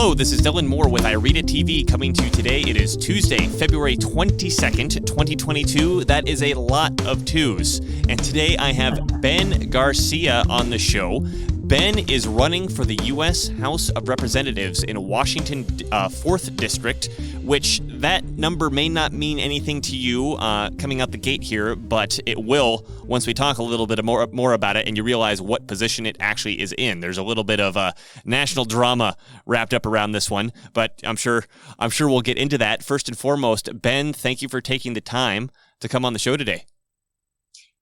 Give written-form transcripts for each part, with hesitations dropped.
Hello, this is Dylan Moore with iRead It TV coming to you today. It is Tuesday, February 22nd, 2022. That is a lot of twos. And today I have Ben Garcia on the show. Ben is running for the U.S. House of Representatives in Washington 4th District, which that number may not mean anything to you coming out the gate here, but it will once we talk a little bit more about it and you realize what position it actually is in. There's a little bit of national drama wrapped up around this one, but I'm sure we'll get into that. First and foremost, Ben, thank you for taking the time to come on the show today.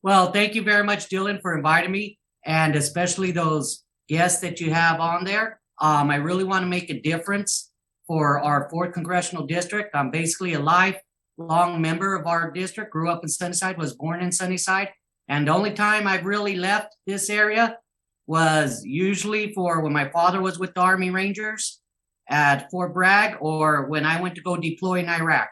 Well, thank you very much, Dylan, for inviting me, and especially those guests that you have on there. I really want to make a difference for our 4th Congressional District. I'm basically a lifelong member of our district, grew up in Sunnyside, was born in Sunnyside, and the only time I've really left this area was usually for when my father was with the Army Rangers at Fort Bragg or when I went to go deploy in Iraq.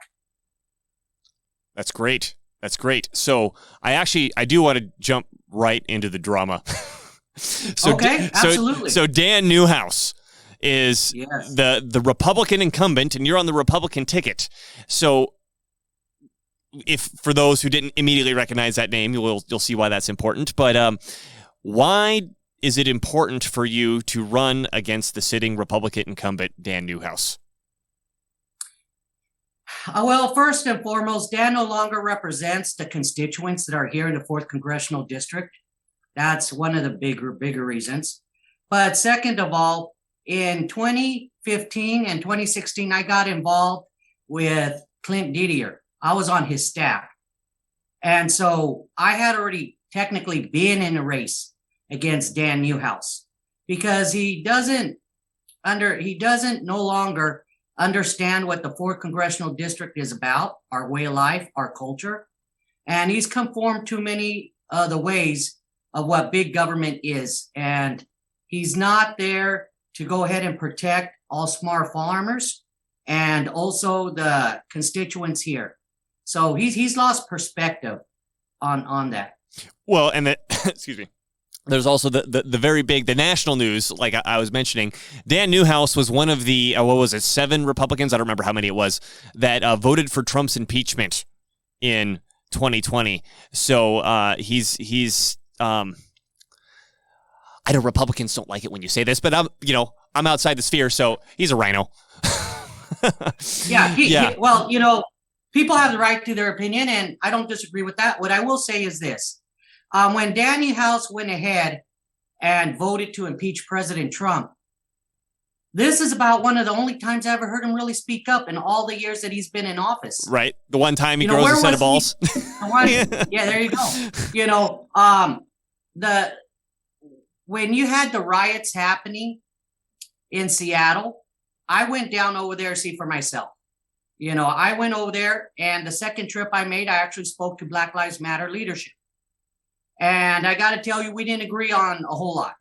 That's great. That's great. So I do want to jump right into the drama. Okay, absolutely. So Dan Newhouse is the Republican incumbent, and you're on the Republican ticket. So if for those who didn't immediately recognize that name, you'll see why that's important. But why is it important for you to run against the sitting Republican incumbent, Dan Newhouse? Well, first and foremost, Dan no longer represents the constituents that are here in the 4th Congressional District. That's one of the bigger reasons. But second of all, in 2015 and 2016, I got involved with Clint Didier. I was on his staff. And so I had already technically been in a race against Dan Newhouse because he doesn't no longer understand what the 4th Congressional District is about, our way of life, our culture. And he's conformed to many of the ways of what big government is. And he's not there to go ahead and protect all smart farmers and also the constituents here. So he's lost perspective on that. Well, and that, excuse me. There's also the very big, the national news, like I was mentioning. Dan Newhouse was one of the, 7 Republicans, I don't remember how many it was, that voted for Trump's impeachment in 2020. So he's I know Republicans don't like it when you say this, but I'm outside the sphere, so he's a rhino. Well, people have the right to their opinion, and I don't disagree with that. What I will say is this. When Dan Newhouse went ahead and voted to impeach President Trump, this is about one of the only times I ever heard him really speak up in all the years that he's been in office. Right. The one time he grows a set of balls. Yeah, there you go. When you had the riots happening in Seattle, I went down over there to see for myself. I went over there, and the second trip I made, I actually spoke to Black Lives Matter leadership. And I got to tell you, we didn't agree on a whole lot.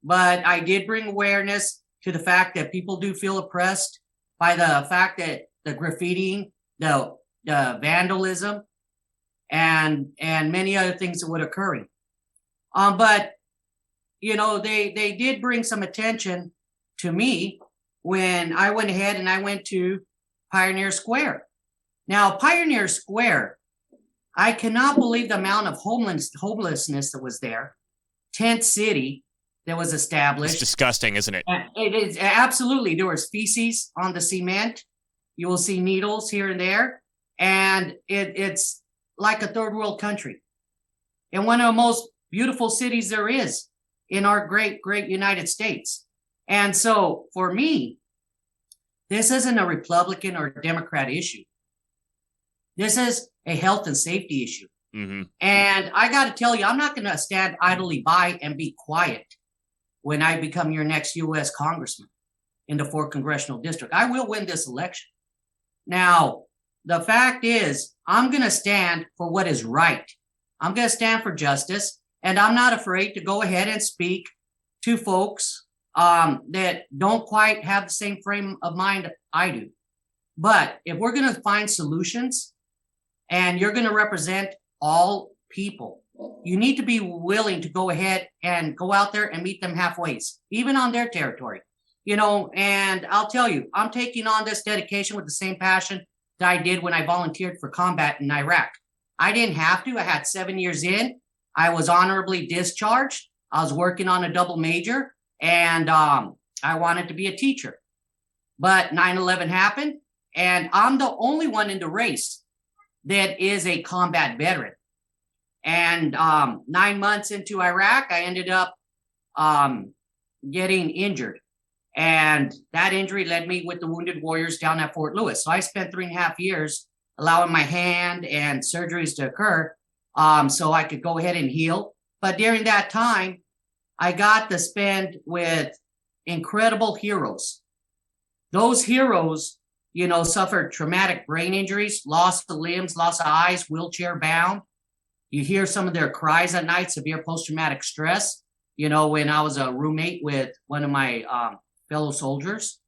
But I did bring awareness to the fact that people do feel oppressed by the fact that the graffitiing, the vandalism, and many other things that were occurring. But they did bring some attention to me when I went ahead and I went to Pioneer Square. Now, Pioneer Square, I cannot believe the amount of homelessness that was there. Tent city that was established. It's disgusting, isn't it? It is absolutely. There was feces on the cement. You will see needles here and there. And it's like a third world country. And one of the most beautiful cities there is in our great United States. And so for me, this isn't a Republican or Democrat issue. This is a health and safety issue. Mm-hmm. And I got to tell you, I'm not going to stand idly by and be quiet when I become your next U.S. congressman in the 4th Congressional District. I will win this election. Now, the fact is, I'm going to stand for what is right. I'm going to stand for justice, and I'm not afraid to go ahead and speak to folks that don't quite have the same frame of mind I do. But if we're going to find solutions and you're going to represent all people, you need to be willing to go ahead and go out there and meet them halfway, even on their territory. And I'll tell you, I'm taking on this dedication with the same passion that I did when I volunteered for combat in Iraq. I didn't have to. I had 7 years in. I was honorably discharged. I was working on a double major, and I wanted to be a teacher. But 9/11 happened, and I'm the only one in the race that is a combat veteran. And 9 months into Iraq, I ended up getting injured. And that injury led me with the Wounded Warriors down at Fort Lewis. So I spent 3.5 years allowing my hand and surgeries to occur so I could go ahead and heal. But during that time, I got to spend with incredible heroes. Those heroes, suffered traumatic brain injuries, loss of limbs, loss of eyes, wheelchair bound. You hear some of their cries at night, severe post-traumatic stress. When I was a roommate with one of my fellow soldiers,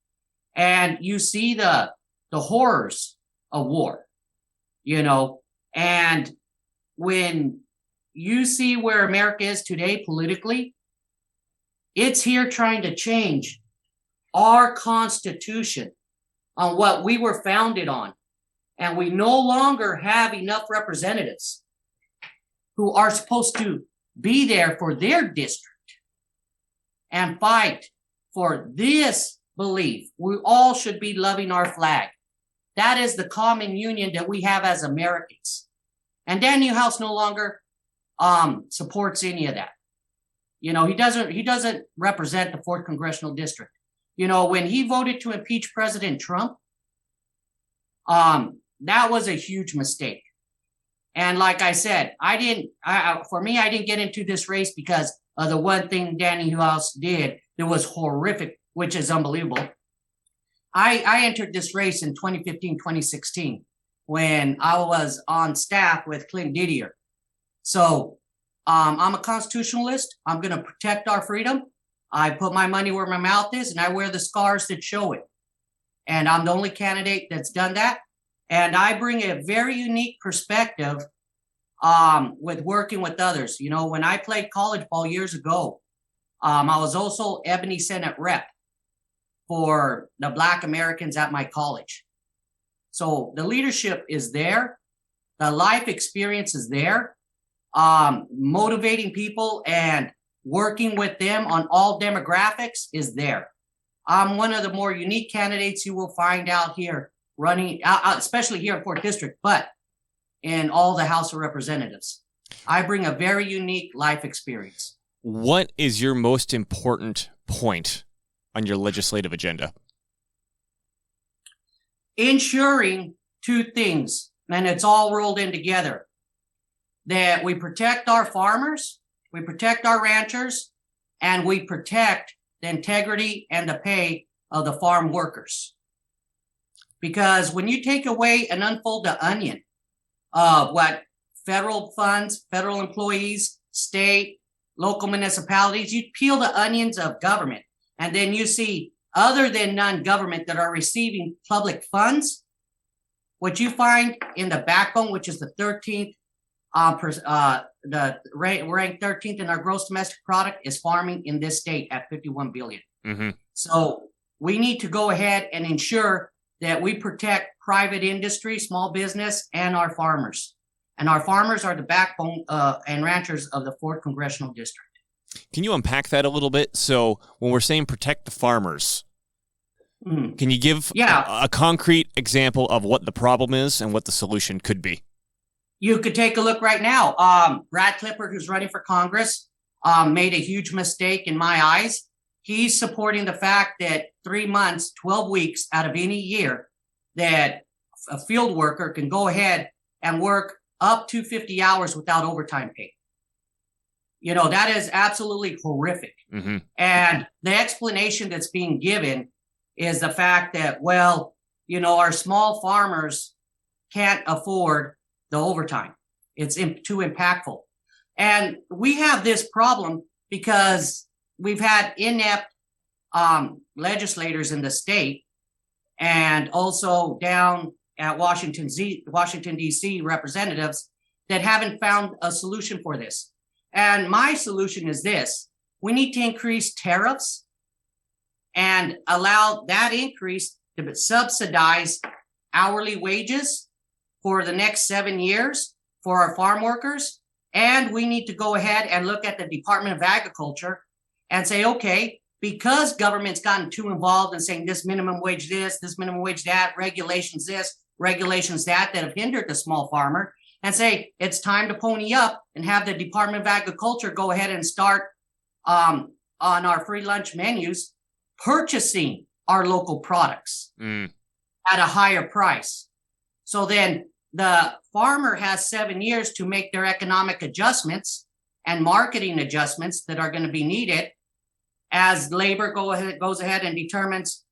and you see the horrors of war, and when you see where America is today politically, it's here trying to change our Constitution on what we were founded on. And we no longer have enough representatives who are supposed to be there for their district and fight for this belief. We all should be loving our flag. That is the common union that we have as Americans. And Dan Newhouse no longer supports any of that. He doesn't represent the 4th Congressional District. When he voted to impeach President Trump, that was a huge mistake. And like I said, I didn't get into this race because of the one thing Dan Newhouse did that was horrific, which is unbelievable. I entered this race in 2015, 2016, when I was on staff with Clint Didier. So I'm a constitutionalist. I'm going to protect our freedom. I put my money where my mouth is, and I wear the scars that show it. And I'm the only candidate that's done that. And I bring a very unique perspective with working with others. When I played college ball years ago, I was also Ebony Senate rep for the Black Americans at my college. So the leadership is there. The life experience is there. Motivating people and working with them on all demographics is there. I'm one of the more unique candidates you will find out here running, especially here in 4th District, but in all the House of Representatives. I bring a very unique life experience. What is your most important point on your legislative agenda? Ensuring 2 things, and it's all rolled in together, that we protect our farmers, we protect our ranchers, and we protect the integrity and the pay of the farm workers. Because when you take away and unfold the onion of what federal funds, federal employees, state, local municipalities, you peel the onions of government, and then you see other than non-government that are receiving public funds, what you find in the backbone, which is the 13th, ranked 13th in our gross domestic product, is farming in this state at $51 billion. Mm-hmm. So we need to go ahead and ensure that we protect private industry, small business, and our farmers. And our farmers are the backbone and ranchers of the 4th Congressional District. Can you unpack that a little bit? So when we're saying protect the farmers, can you give a concrete example of what the problem is and what the solution could be? You could take a look right now. Brad Clifford, who's running for Congress, made a huge mistake in my eyes. He's supporting the fact that 3 months, 12 weeks out of any year, that a field worker can go ahead and work up to 50 hours without overtime pay. That is absolutely horrific. Mm-hmm. And the explanation that's being given is the fact that, our small farmers can't afford the overtime. It's too impactful. And we have this problem because we've had inept legislators in the state and also down at Washington, D.C. representatives that haven't found a solution for this. And my solution is this: we need to increase tariffs and allow that increase to subsidize hourly wages for the next 7 years for our farm workers. And we need to go ahead and look at the Department of Agriculture and say, okay, because government's gotten too involved in saying this minimum wage this minimum wage that, regulations this, regulations that have hindered the small farmer, and say it's time to pony up and have the Department of Agriculture go ahead and start on our free lunch menus purchasing our local products at a higher price. So then the farmer has 7 years to make their economic adjustments and marketing adjustments that are going to be needed as labor goes ahead and determines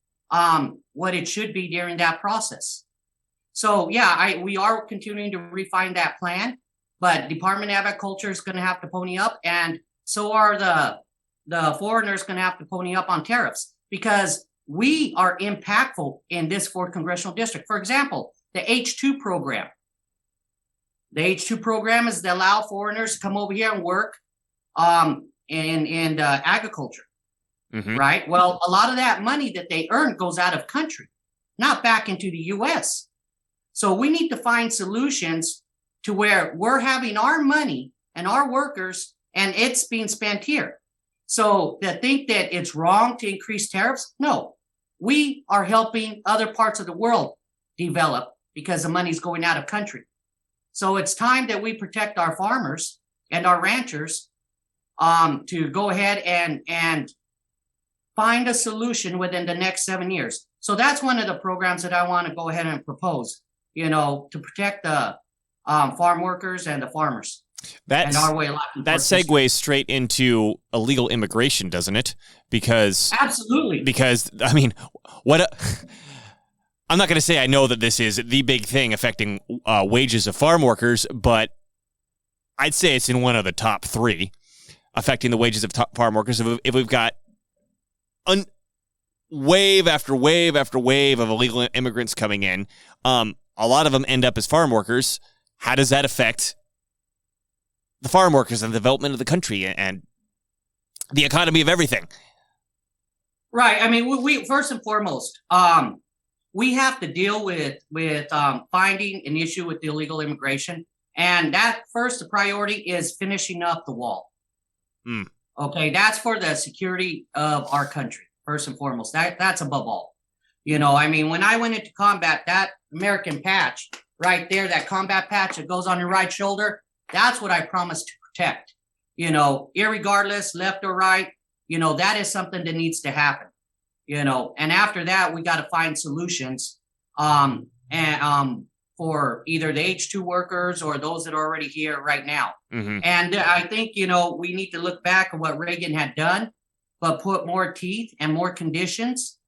what it should be during that process. So yeah, we are continuing to refine that plan, but Department of Agriculture is going to have to pony up, and so are the foreigners going to have to pony up on tariffs, because we are impactful in this 4th Congressional District. For example, the H-2 program. The H-2 program is to allow foreigners to come over here and work in agriculture, right? Well, a lot of that money that they earn goes out of country, not back into the U.S. So we need to find solutions to where we're having our money and our workers and it's being spent here. So to think that it's wrong to increase tariffs, no. We are helping other parts of the world develop because the money's going out of country. So it's time that we protect our farmers and our ranchers to go ahead and find a solution within the next 7 years. So that's one of the programs that I want to go ahead and propose, to protect the farm workers and the farmers. And our way of life. That segues straight into illegal immigration, doesn't it? Because absolutely. Because I mean, I'm not going to say I know that this is the big thing affecting wages of farm workers, but I'd say it's in one of the top 3 affecting the wages of farm workers. If we've got wave after wave after wave of illegal immigrants coming in, a lot of them end up as farm workers. How does that affect the farm workers and the development of the country and the economy of everything? Right. I mean, we first and foremost, we have to deal with finding an issue with the illegal immigration, and that first priority is finishing up the wall. Okay, that's for the security of our country first and foremost. That's above all. I mean, when I went into combat, that American patch right there, that combat patch that goes on your right shoulder, that's what I promised to protect. Irregardless, left or right, that is something that needs to happen. And after that, we got to find solutions for either the H-2 workers or those that are already here right now. And I think, we need to look back at what Reagan had done, but put more teeth and more conditions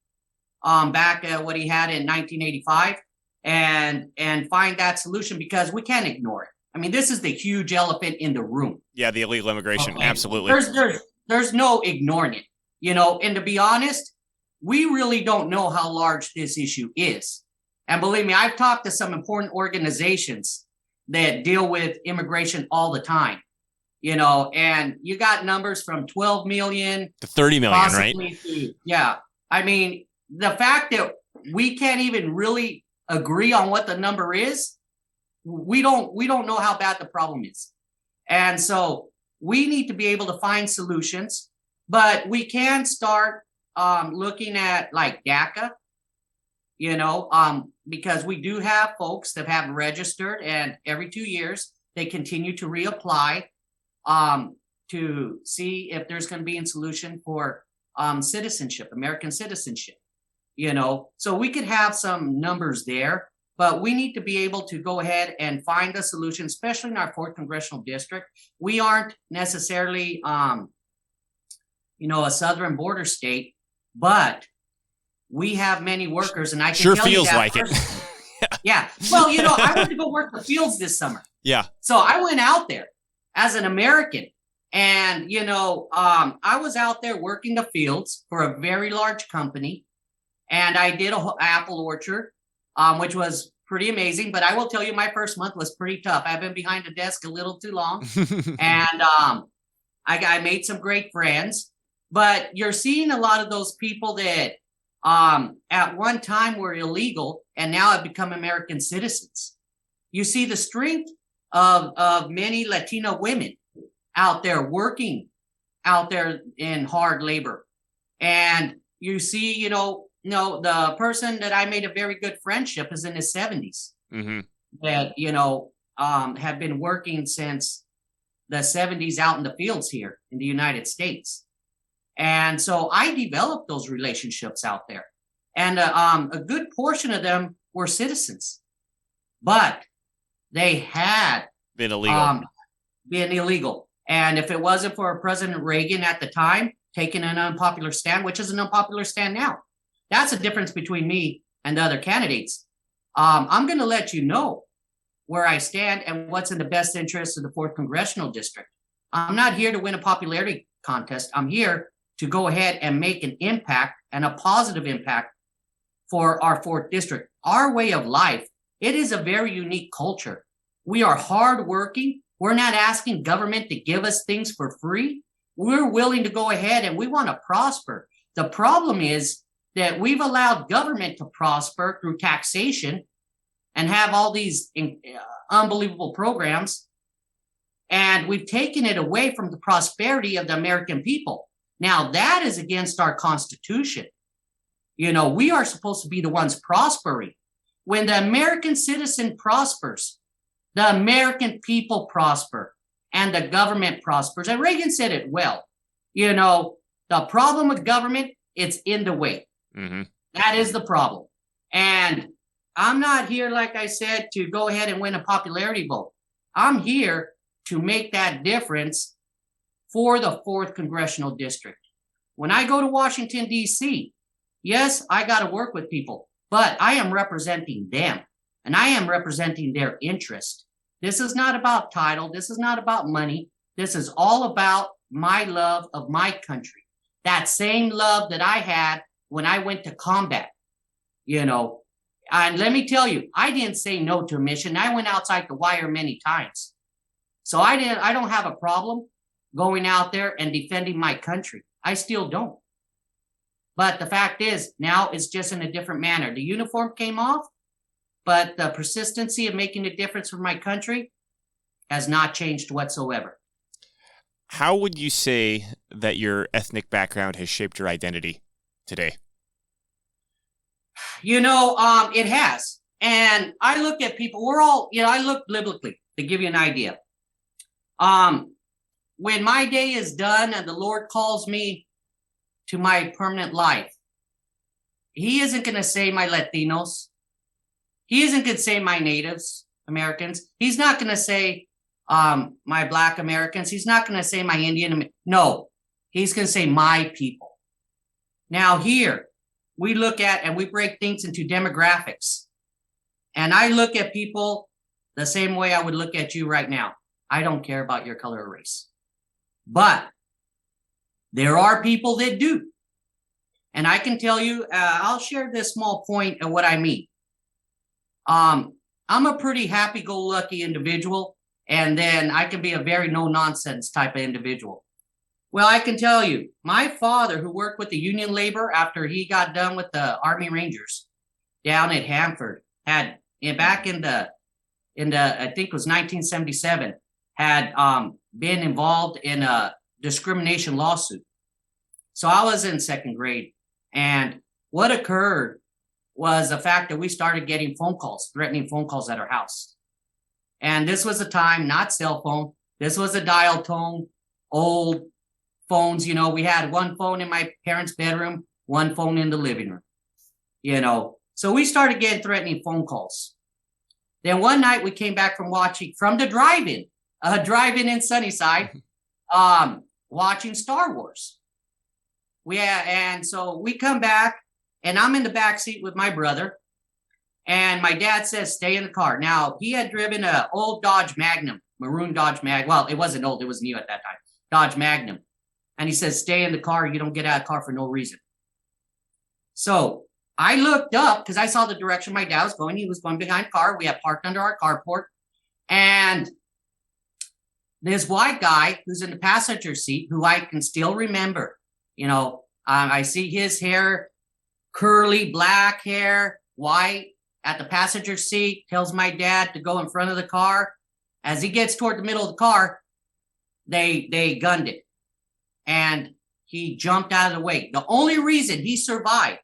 back at what he had in 1985 and find that solution, because we can't ignore it. I mean, this is the huge elephant in the room. Yeah, the illegal immigration. Okay. Absolutely. There's no ignoring it. And to be honest, we really don't know how large this issue is. And believe me, I've talked to some important organizations that deal with immigration all the time, and you got numbers from 12 million to 30 million, right? Yeah. I mean, the fact that we can't even really agree on what the number is, we don't know how bad the problem is. And so we need to be able to find solutions, but we can start looking at like DACA, because we do have folks that have registered, and every 2 years they continue to reapply to see if there's going to be a solution for citizenship, American citizenship, so we could have some numbers there, but we need to be able to go ahead and find a solution, especially in our 4th Congressional District. We aren't necessarily, a southern border state, but we have many workers, and I can sure tell you feels that like it. Yeah. Well, I went to go work the fields this summer. Yeah. So I went out there as an American, and I was out there working the fields for a very large company, and I did an apple orchard, which was pretty amazing. But I will tell you, my first month was pretty tough. I've been behind the desk a little too long, and I made some great friends. But you're seeing a lot of those people that at one time were illegal and now have become American citizens. You see the strength of many Latino women out there working out there in hard labor. And you see, the person that I made a very good friendship is in his 70s that, have been working since the 70s out in the fields here in the United States. And so I developed those relationships out there. And a good portion of them were citizens, but they had been illegal. And if it wasn't for President Reagan at the time taking an unpopular stand, which is an unpopular stand now, that's the difference between me and the other candidates. I'm going to let you know where I stand and what's in the best interest of the 4th Congressional District. I'm not here to win a popularity contest. I'm here to go ahead and make an impact and a positive impact for our 4th District. Our way of life, it is a very unique culture. We are hardworking. We're not asking government to give us things for free. We're willing to go ahead and we want to prosper. The problem is that we've allowed government to prosper through taxation and have all these unbelievable programs. And we've taken it away from the prosperity of the American people. Now, that is against our Constitution. We are supposed to be the ones prospering. When the American citizen prospers, the American people prosper and the government prospers. And Reagan said it well. The problem with government, it's in the way. That is the problem. And I'm not here, like I said, to go ahead and win a popularity vote. I'm here to make that difference for the 4th Congressional District. When I go to Washington, D.C., yes, I got to work with people, but I am representing them and I am representing their interest. This is not about title. This is not about money. This is all about my love of my country. That same love that I had when I went to combat, And let me tell you, I didn't say no to a mission. I went outside the wire many times. So I don't have a problem going out there and defending my country. I still don't. But the fact is, now it's just in a different manner. The uniform came off, but the persistency of making a difference for my country has not changed whatsoever. How would you say that your ethnic background has shaped your identity today? It has. And I look at people, I look biblically to give you an idea. When my day is done and the Lord calls me to my permanent life, he isn't going to say my Latinos. He isn't going to say my Natives Americans. He's not going to say my Black Americans. He's not going to say my Indian. No, he's going to say my people. Now here, we look at and we break things into demographics. And I look at people the same way I would look at you right now. I don't care about your color or race. But there are people that do. And I can tell you, I'll share this small point of what I mean. I'm a pretty happy-go-lucky individual, and then I can be a very no-nonsense type of individual. Well, I can tell you, my father, who worked with the union labor after he got done with the Army Rangers down at Hanford, had back in the I think it was 1977, had been involved in a discrimination lawsuit. So I was in second grade, and what occurred was the fact that we started getting phone calls, threatening phone calls at our house. And this was a time, not cell phone. This was a dial tone, old phones. We had one phone in my parents' bedroom, one phone in the living room, So we started getting threatening phone calls. Then one night we came back from the drive-in in Sunnyside, watching Star Wars. And so we come back, and I'm in the back seat with my brother, and my dad says, stay in the car. Now, he had driven an old Dodge Magnum, maroon Dodge Magnum. Well, it wasn't old, it was new at that time, Dodge Magnum. And he says, stay in the car. You don't get out of the car for no reason. So I looked up because I saw the direction my dad was going. He was going behind the car. We had parked under our carport. And this white guy who's in the passenger seat, who I can still remember, I see his hair, curly black hair, white, at the passenger seat, tells my dad to go in front of the car. As he gets toward the middle of the car, they gunned it. And he jumped out of the way. The only reason he survived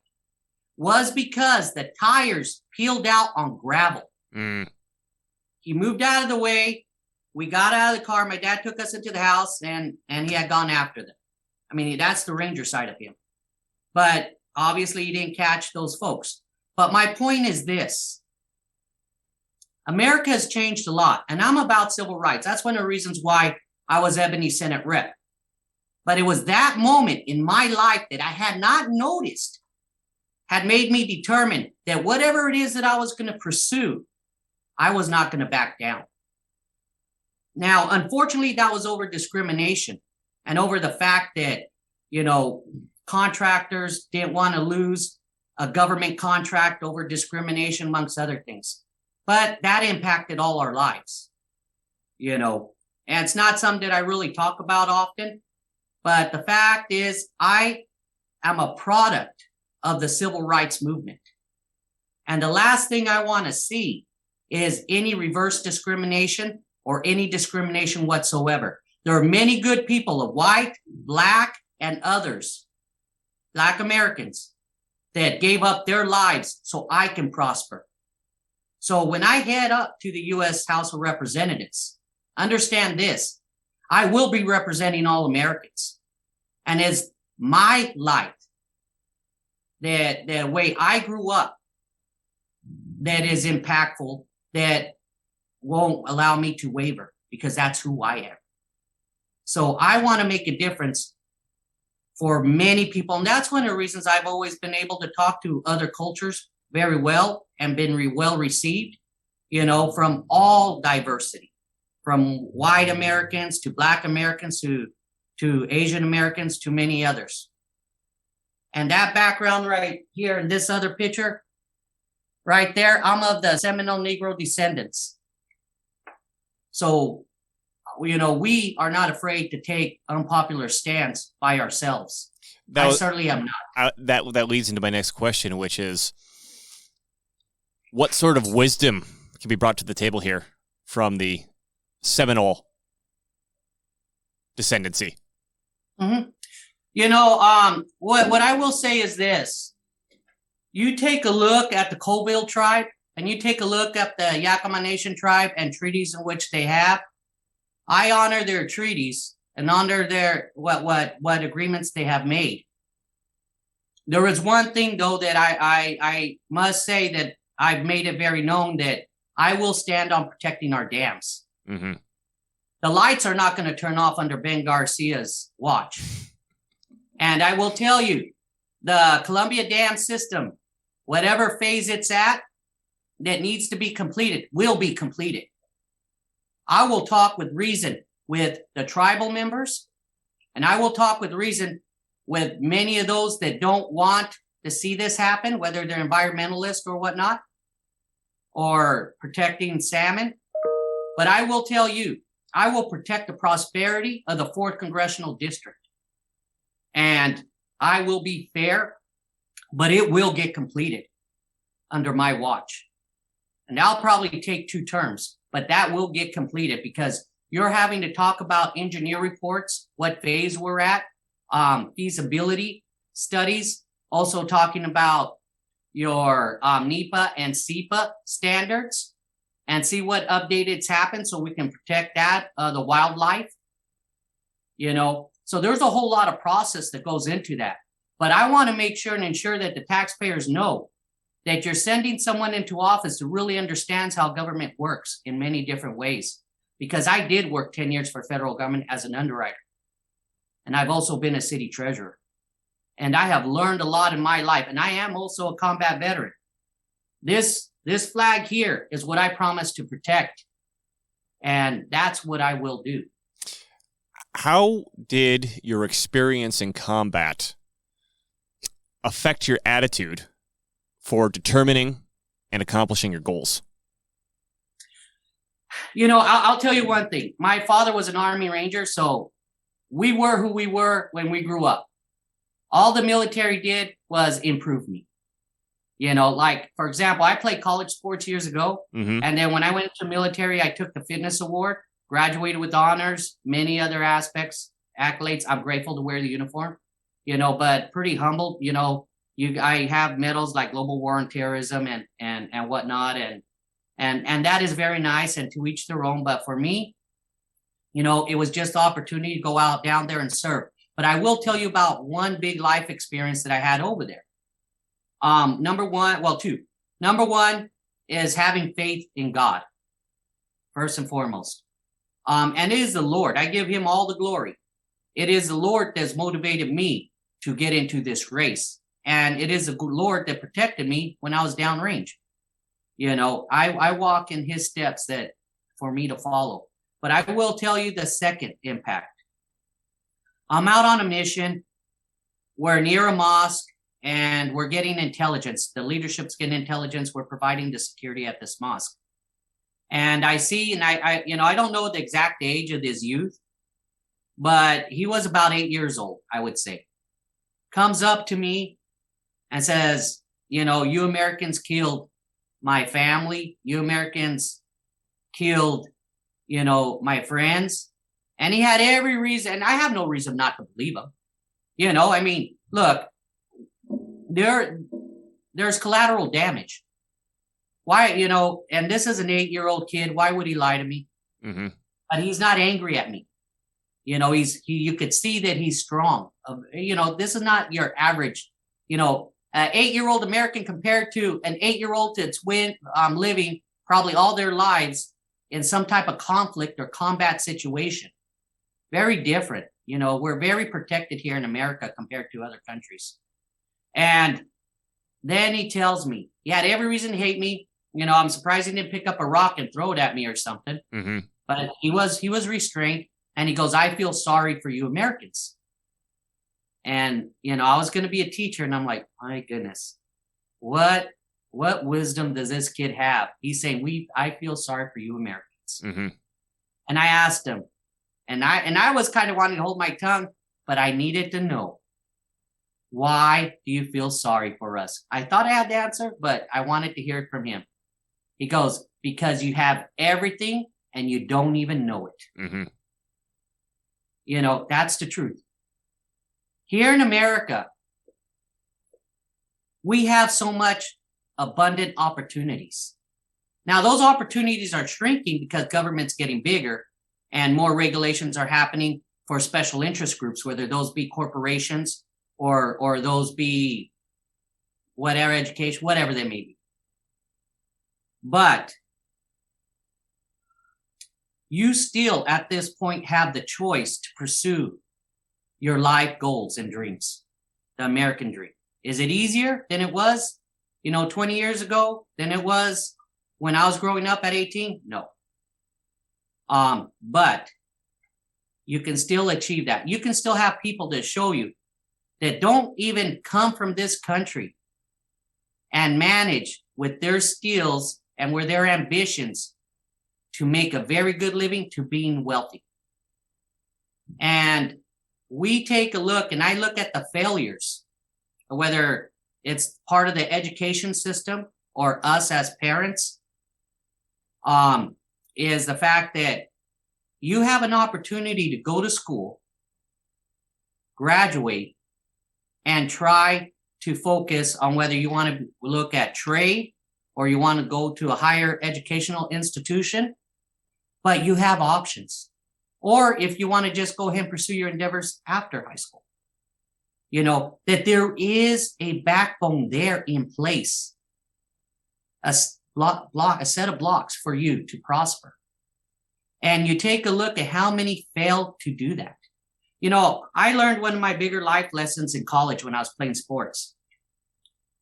was because the tires peeled out on gravel. He moved out of the way. We got out of the car. My dad took us into the house, and he had gone after them. I mean, that's the Ranger side of him. But obviously, he didn't catch those folks. But my point is this. America has changed a lot, and I'm about civil rights. That's one of the reasons why I was Ebony Senate Rep. But it was that moment in my life that I had not noticed had made me determine that whatever it is that I was going to pursue, I was not going to back down. Now, unfortunately, that was over discrimination and over the fact that, contractors didn't want to lose a government contract over discrimination, amongst other things. But that impacted all our lives, and it's not something that I really talk about often. But the fact is, I am a product of the civil rights movement. And the last thing I want to see is any reverse discrimination or any discrimination whatsoever. There are many good people of white, black, and others, Black Americans, that gave up their lives so I can prosper. So when I head up to the U.S. House of Representatives, understand this. I will be representing all Americans. And it's my life, the way I grew up, that is impactful, that won't allow me to waver, because that's who I am. So I want to make a difference for many people. And that's one of the reasons I've always been able to talk to other cultures very well and been well received, from all diversity, from white Americans to Black Americans to Asian Americans to many others. And that background right here in this other picture, right there, I'm of the Seminole Negro descendants. So, we are not afraid to take unpopular stands by ourselves. I certainly am not. That leads into my next question, which is, what sort of wisdom can be brought to the table here from the Seminole descendancy? Mm-hmm. What I will say is this. You take a look at the Colville tribe, and you take a look at the Yakama Nation tribe and treaties in which they have. I honor their treaties and honor their what agreements they have made. There is one thing, though, that I must say that I've made it very known that I will stand on protecting our dams. Mm-hmm. The lights are not going to turn off under Ben Garcia's watch. And I will tell you, the Columbia Dam system, whatever phase it's at, that needs to be completed, will be completed. I will talk with reason with the tribal members, and I will talk with reason with many of those that don't want to see this happen, whether they're environmentalists or whatnot, or protecting salmon. But I will tell you, I will protect the prosperity of the 4th Congressional District. And I will be fair, but it will get completed under my watch. And I'll probably take 2 terms, but that will get completed, because you're having to talk about engineer reports, what phase we're at, feasibility studies, also talking about your NEPA and SEPA standards, and see what updates happen so we can protect that, the wildlife, So there's a whole lot of process that goes into that. But I want to make sure and ensure that the taxpayers know that you're sending someone into office who really understands how government works in many different ways. Because I did work 10 years for federal government as an underwriter. And I've also been a city treasurer. And I have learned a lot in my life. And I am also a combat veteran. This flag here is what I promised to protect. And that's what I will do. How did your experience in combat affect your attitude for determining and accomplishing your goals? I'll tell you one thing. My father was an Army Ranger, so we were who we were when we grew up. All the military did was improve me. Like, for example, I played college sports years ago. Mm-hmm. And then when I went into military, I took the fitness award, graduated with honors, many other aspects, accolades. I'm grateful to wear the uniform, but pretty humble. I have medals like global war on terrorism and whatnot. And that is very nice, and to each their own. But for me, it was just the opportunity to go out down there and serve. But I will tell you about one big life experience that I had over there. Two. Number one is having faith in God, first and foremost. And it is the Lord. I give him all the glory. It is the Lord that's motivated me to get into this race. And it is the Lord that protected me when I was downrange. I walk in his steps that for me to follow. But I will tell you the second impact. I'm out on a mission. We're near a mosque. And we're getting intelligence. The leadership's getting intelligence. We're providing the security at this mosque. And I see, and I don't know the exact age of this youth, but he was about 8 years old, I would say. Comes up to me and says, you Americans killed my family. You Americans killed, my friends. And he had every reason, and I have no reason not to believe him. Look, there's collateral damage. Why, and this is an 8-year-old kid. Why would he lie to me? Mm-hmm. But he's not angry at me. You could see that he's strong. This is not your average, 8-year-old American compared to an 8-year-old that's living probably all their lives in some type of conflict or combat situation. Very different. We're very protected here in America compared to other countries. And then he tells me he had every reason to hate me. I'm surprised he didn't pick up a rock and throw it at me or something. Mm-hmm. But he was restrained, and he goes, I feel sorry for you Americans. And, I was going to be a teacher, and I'm like, my goodness, what wisdom does this kid have? He's saying, I feel sorry for you Americans. Mm-hmm. And I asked him, and I was kind of wanting to hold my tongue, but I needed to know. Why do you feel sorry for us? I thought I had the answer, but I wanted to hear it from him. He goes, because you have everything and you don't even know it. Mm-hmm. That's the truth. Here in America, we have so much abundant opportunities. Now, those opportunities are shrinking because government's getting bigger and more regulations are happening for special interest groups, whether those be corporations or those be whatever education, whatever they may be. But you still, at this point, have the choice to pursue your life goals and dreams, the American dream. Is it easier than it was, 20 years ago than it was when I was growing up at 18? No. But you can still achieve that. You can still have people that show you that don't even come from this country and manage with their skills and with their ambitions to make a very good living to being wealthy. And we take a look, and I look at the failures, whether it's part of the education system or us as parents, is the fact that you have an opportunity to go to school, graduate, and try to focus on whether you want to look at trade or you want to go to a higher educational institution, but you have options. Or if you want to just go ahead and pursue your endeavors after high school, that there is a backbone there in place, a set of blocks for you to prosper. And you take a look at how many fail to do that. I learned one of my bigger life lessons in college when I was playing sports.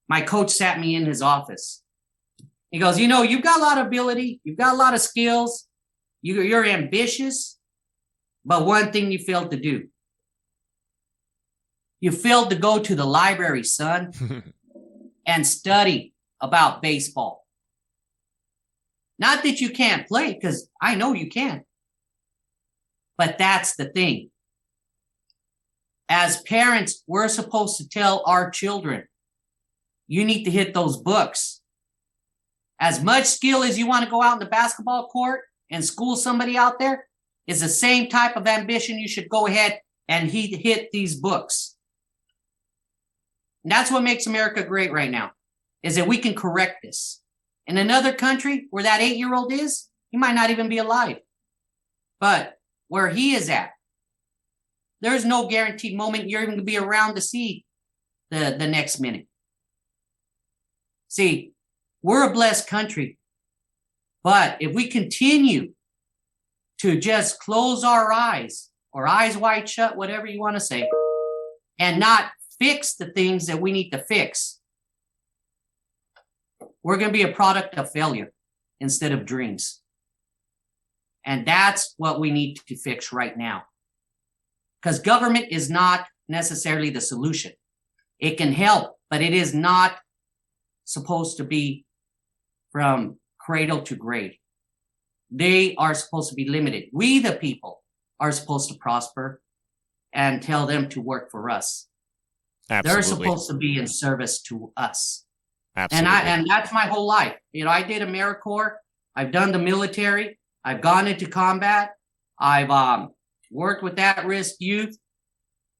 My coach sat me in his office. He goes, you've got a lot of ability. You've got a lot of skills. You're ambitious. But one thing you failed to do. You failed to go to the library, son, and study about baseball. Not that you can't play, because I know you can. But that's the thing. As parents, we're supposed to tell our children, you need to hit those books. As much skill as you want to go out in the basketball court and school somebody out there is the same type of ambition you should go ahead and hit these books. And that's what makes America great right now, is that we can correct this. In another country where that 8-year-old is, he might not even be alive. But where he is at, there's no guaranteed moment you're even going to be around to see the next minute. See, we're a blessed country, but if we continue to just close our eyes or eyes wide shut, whatever you want to say, and not fix the things that we need to fix, we're going to be a product of failure instead of dreams. And that's what we need to fix right now. Because government is not necessarily the solution. It can help, but it is not supposed to be from cradle to grave. They are supposed to be limited. We, the people, are supposed to prosper and tell them to work for us. Absolutely. They're supposed to be in service to us. Absolutely. And that's my whole life. You know, I did AmeriCorps. I've done the military. I've gone into combat. I've worked with at-risk youth.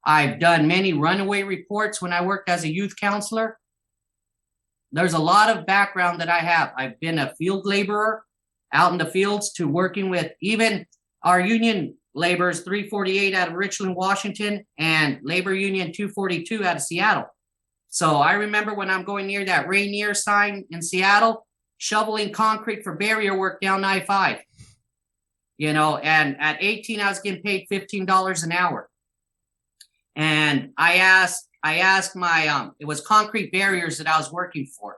I've done many runaway reports when I worked as a youth counselor. There's a lot of background that I have. I've been a field laborer out in the fields to working with even our union laborers, 348 out of Richland, Washington, and Labor Union 242 out of Seattle. So I remember when I'm going near that Rainier sign in Seattle, shoveling concrete for barrier work down I-5. You know, and at 18, I was getting paid $15 an hour. And I asked my, it was concrete barriers that I was working for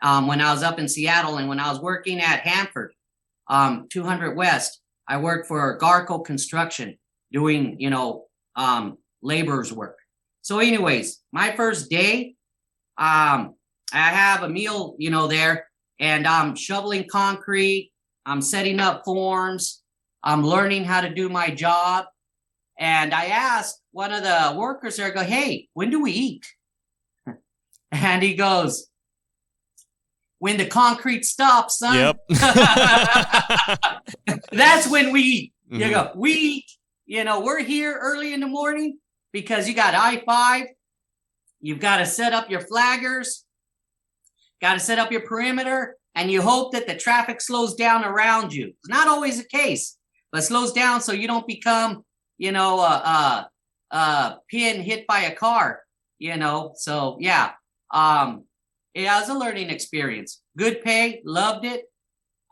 when I was up in Seattle. And when I was working at Hanford, 200 West, I worked for Garco Construction doing, you know, laborers work. So anyways, my first day, I have a meal, you know, there, and I'm shoveling concrete. I'm setting up forms. I'm learning how to do my job. And I asked one of the workers there, I go, hey, when do we eat? And he goes, when the concrete stops, son. Yep. That's when we eat. Mm-hmm. You go, we eat. You know, we're here early in the morning because you got I-5. You've got to set up your flaggers. Got to set up your perimeter. And you hope that the traffic slows down around you. It's not always the case, but slows down so you don't become, you know, a pin hit by a car, you know. So, yeah, it was a learning experience. Good pay, loved it.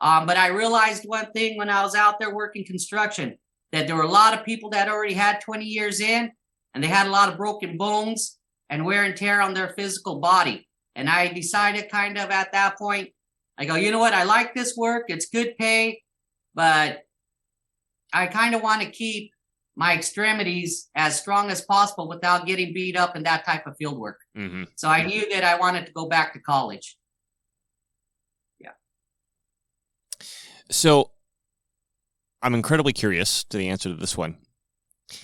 But I realized one thing when I was out there working construction, that there were a lot of people that already had 20 years in, and they had a lot of broken bones and wear and tear on their physical body. And I decided kind of at that point, I go, you know what? I like this work. It's good pay, but I kind of want to keep my extremities as strong as possible without getting beat up in that type of field work. Mm-hmm. So I knew that I wanted to go back to college. Yeah. So I'm incredibly curious to the answer to this one.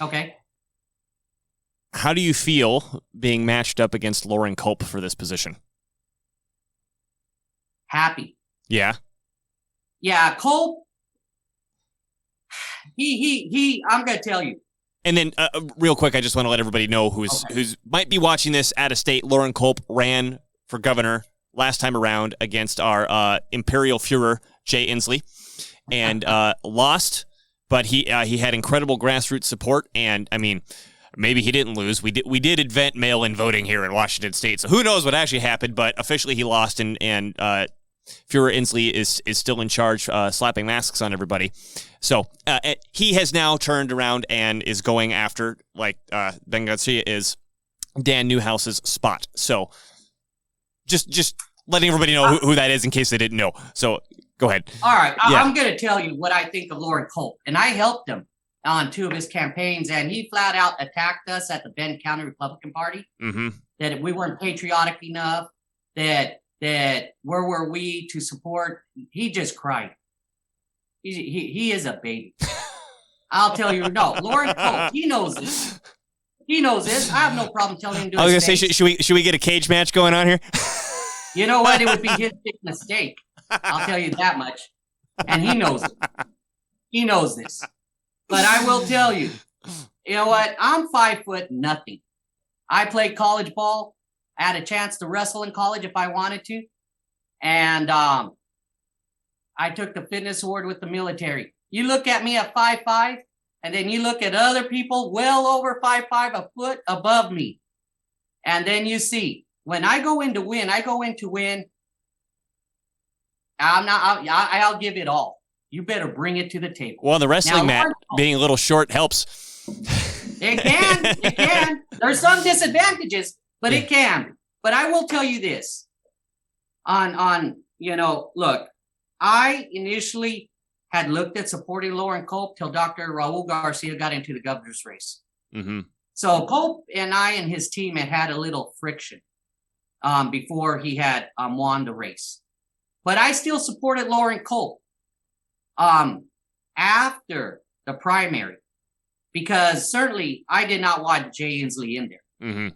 Okay. How do you feel being matched up against Loren Culp for this position? Happy. Yeah. Yeah, Culp. He. I'm gonna tell you. And then, real quick, I just want to let everybody know who's might be watching this out of state. Loren Culp ran for governor last time around against our Imperial Führer Jay Inslee, and lost. But he had incredible grassroots support, and I mean, maybe he didn't lose. We did invent mail-in voting here in Washington State, so who knows what actually happened? But officially, he lost, and Führer Inslee is still in charge, slapping masks on everybody. So he has now turned around and is going after, like Ben Garcia is, Dan Newhouse's spot. So just letting everybody know who that is in case they didn't know. So go ahead. All right, yeah. I'm going to tell you what I think of Loren Culp, and I helped him on 2 of his campaigns, and he flat out attacked us at the Bend County Republican Party, mm-hmm. that we weren't patriotic enough, that where were we to support? He just cried. He is a baby. I'll tell you, no, Loren Culp, he knows this. He knows this. I have no problem telling him to I was his gonna say, face. should we get a cage match going on here? You know what? It would be his big mistake. I'll tell you that much. And he knows it. He knows this. But I will tell you, you know what? I'm 5'0". I played college ball. I had a chance to wrestle in college if I wanted to. And I took the fitness award with the military. You look at me at 5'5", and then you look at other people well over 5'5", a foot above me. And then you see, when I go in to win, I'll give it all. You better bring it to the table. Well, the wrestling mat being a little short helps. It can. There's some disadvantages, but it can. But I will tell you this. Look, I initially had looked at supporting Lauren Culp till Dr. Raul Garcia got into the governor's race. Mm-hmm. So Culp and I and his team had a little friction before he had won the race. But I still supported Lauren Culp after the primary, because certainly I did not want Jay Inslee in there. Mm-hmm.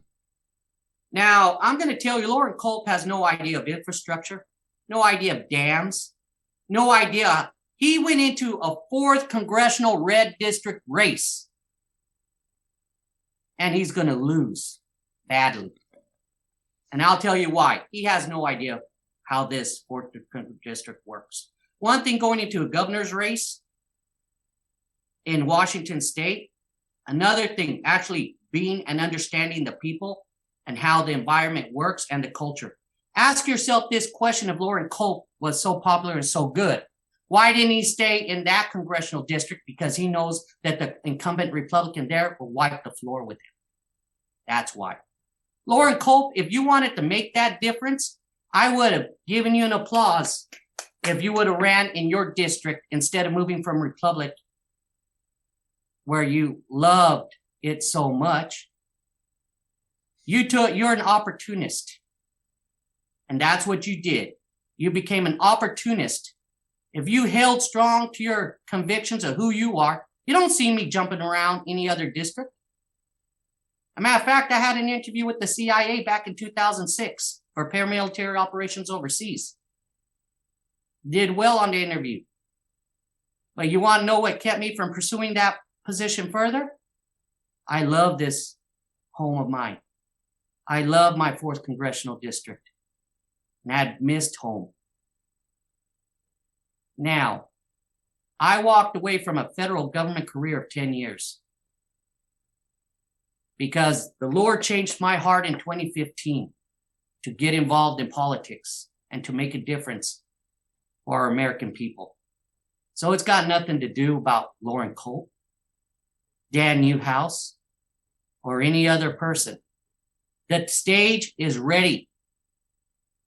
Now, I'm going to tell you, Lauren Culp has no idea of infrastructure, no idea of dams, no idea. He went into a 4th congressional red district race, and he's going to lose badly. And I'll tell you why. He has no idea how this 4th district works. One thing going into a governor's race in Washington state, another thing actually being and understanding the people and how the environment works and the culture. Ask yourself this question: if Lauren Culp was so popular and so good, why didn't he stay in that congressional district? Because he knows that the incumbent Republican there will wipe the floor with him. That's why. Lauren Culp, if you wanted to make that difference, I would have given you an applause if you would have ran in your district instead of moving from Republic, where you loved it so much. You're an opportunist. And that's what you did. You became an opportunist. If you held strong to your convictions of who you are, you don't see me jumping around any other district. As a matter of fact, I had an interview with the CIA back in 2006 for paramilitary operations overseas. Did well on the interview. But you want to know what kept me from pursuing that position further? I love this home of mine. I love my 4th congressional district. And I had missed home. Now, I walked away from a federal government career of 10 years because the Lord changed my heart in 2015 to get involved in politics and to make a difference for our American people. So it's got nothing to do about Lauren Culp, Dan Newhouse, or any other person. The stage is ready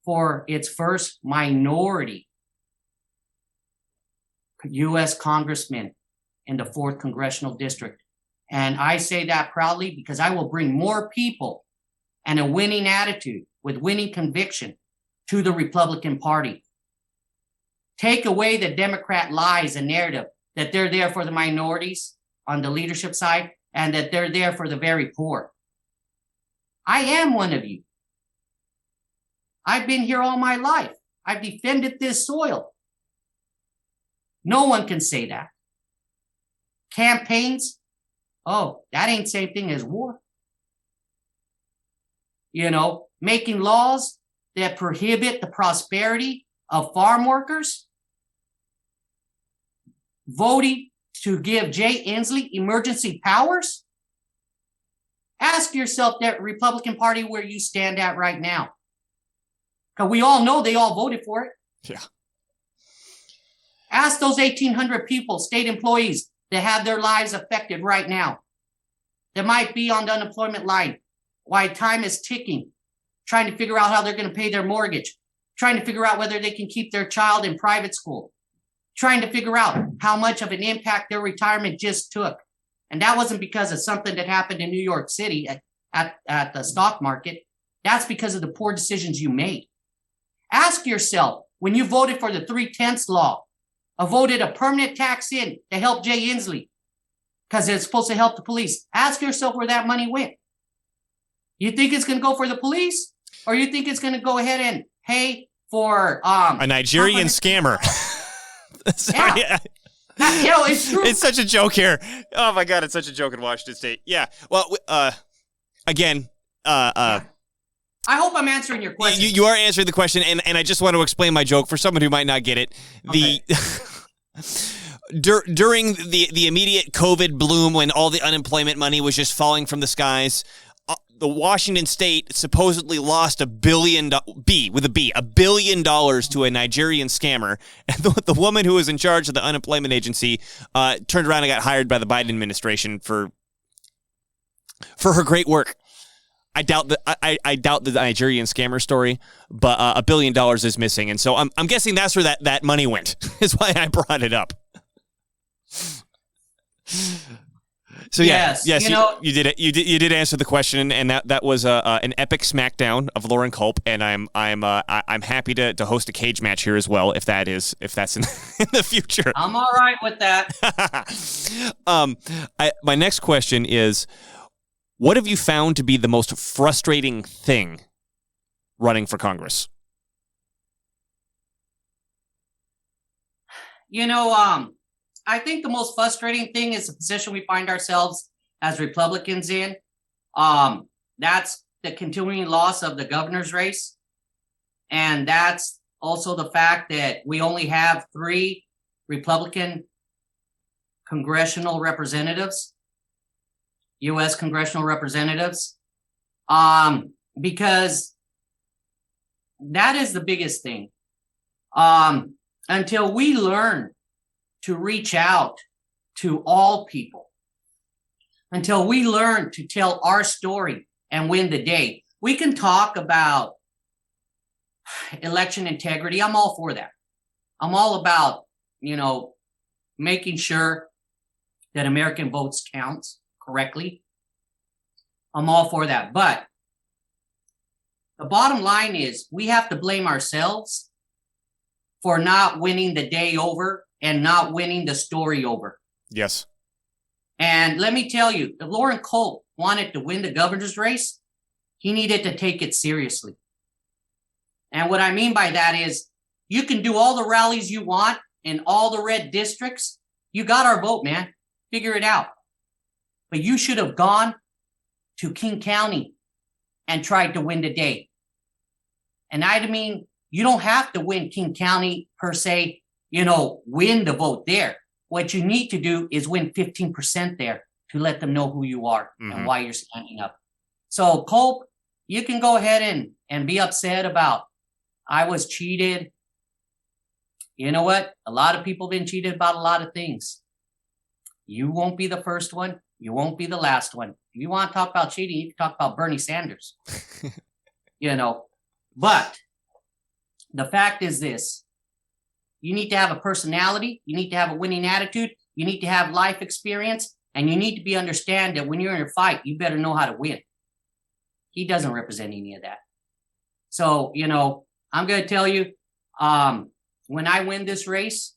for its first minority U.S. congressman in the 4th congressional district. And I say that proudly because I will bring more people and a winning attitude with winning conviction to the Republican Party. Take away the Democrat lies and narrative that they're there for the minorities on the leadership side and that they're there for the very poor. I am one of you. I've been here all my life. I've defended this soil. No one can say that. Campaigns, oh, that ain't the same thing as war. You know, making laws that prohibit the prosperity of farm workers. Voting to give Jay Inslee emergency powers. Ask yourself, that Republican Party, where you stand at right now. Because we all know they all voted for it. Yeah. Ask those 1,800 people, state employees, that have their lives affected right now, that might be on the unemployment line, why time is ticking, trying to figure out how they're going to pay their mortgage, trying to figure out whether they can keep their child in private school, trying to figure out how much of an impact their retirement just took. And that wasn't because of something that happened in New York City at the stock market. That's because of the poor decisions you made. Ask yourself, when you voted for the 3/10 law, voted a permanent tax in to help Jay Inslee, because it's supposed to help the police. Ask yourself where that money went. You think it's going to go for the police, or you think it's going to go ahead and pay for a Nigerian scammer? Sorry. Yeah. It's true. It's such a joke here. Oh my God, it's such a joke in Washington State. Yeah. Well, again, I hope I'm answering your question. You are answering the question, and I just want to explain my joke for someone who might not get it. Okay. During the immediate COVID bloom, when all the unemployment money was just falling from the skies, the Washington State supposedly lost $1 billion to a Nigerian scammer, and the woman who was in charge of the unemployment agency turned around and got hired by the Biden administration for her great work. I doubt the Nigerian scammer story, but $1 billion is missing, and so I'm guessing that's where that money went. Is why I brought it up. So yes, you did it. You did answer the question, and that was an epic smackdown of Lauren Culp, and I'm happy to host a cage match here as well if that's in the future. I'm all right with that. My next question is, what have you found to be the most frustrating thing running for Congress? I think the most frustrating thing is the position we find ourselves as Republicans in. That's the continuing loss of the governor's race. And that's also the fact that we only have 3 Republican congressional representatives, U.S. congressional representatives, because that is the biggest thing. Until we learn to reach out to all people, until we learn to tell our story and win the day. We can talk about election integrity. I'm all for that. I'm all about, making sure that American votes count correctly. I'm all for that. But the bottom line is we have to blame ourselves for not winning the day over and not winning the story over. Yes. And let me tell you, if Lauren Culp wanted to win the governor's race, he needed to take it seriously. And what I mean by that is you can do all the rallies you want in all the red districts. You got our vote, man. Figure it out. But you should have gone to King County and tried to win the day. And I mean, you don't have to win King County per se, win the vote there. What you need to do is win 15% there to let them know who you are and why you're standing up. So, Culp, you can go ahead and be upset about, I was cheated. You know what? A lot of people have been cheated about a lot of things. You won't be the first one. You won't be the last one. If you want to talk about cheating, you can talk about Bernie Sanders. But the fact is this. You need to have a personality. You need to have a winning attitude. You need to have life experience. And you need to understand that when you're in a fight, you better know how to win. He doesn't represent any of that. So, I'm going to tell you, when I win this race,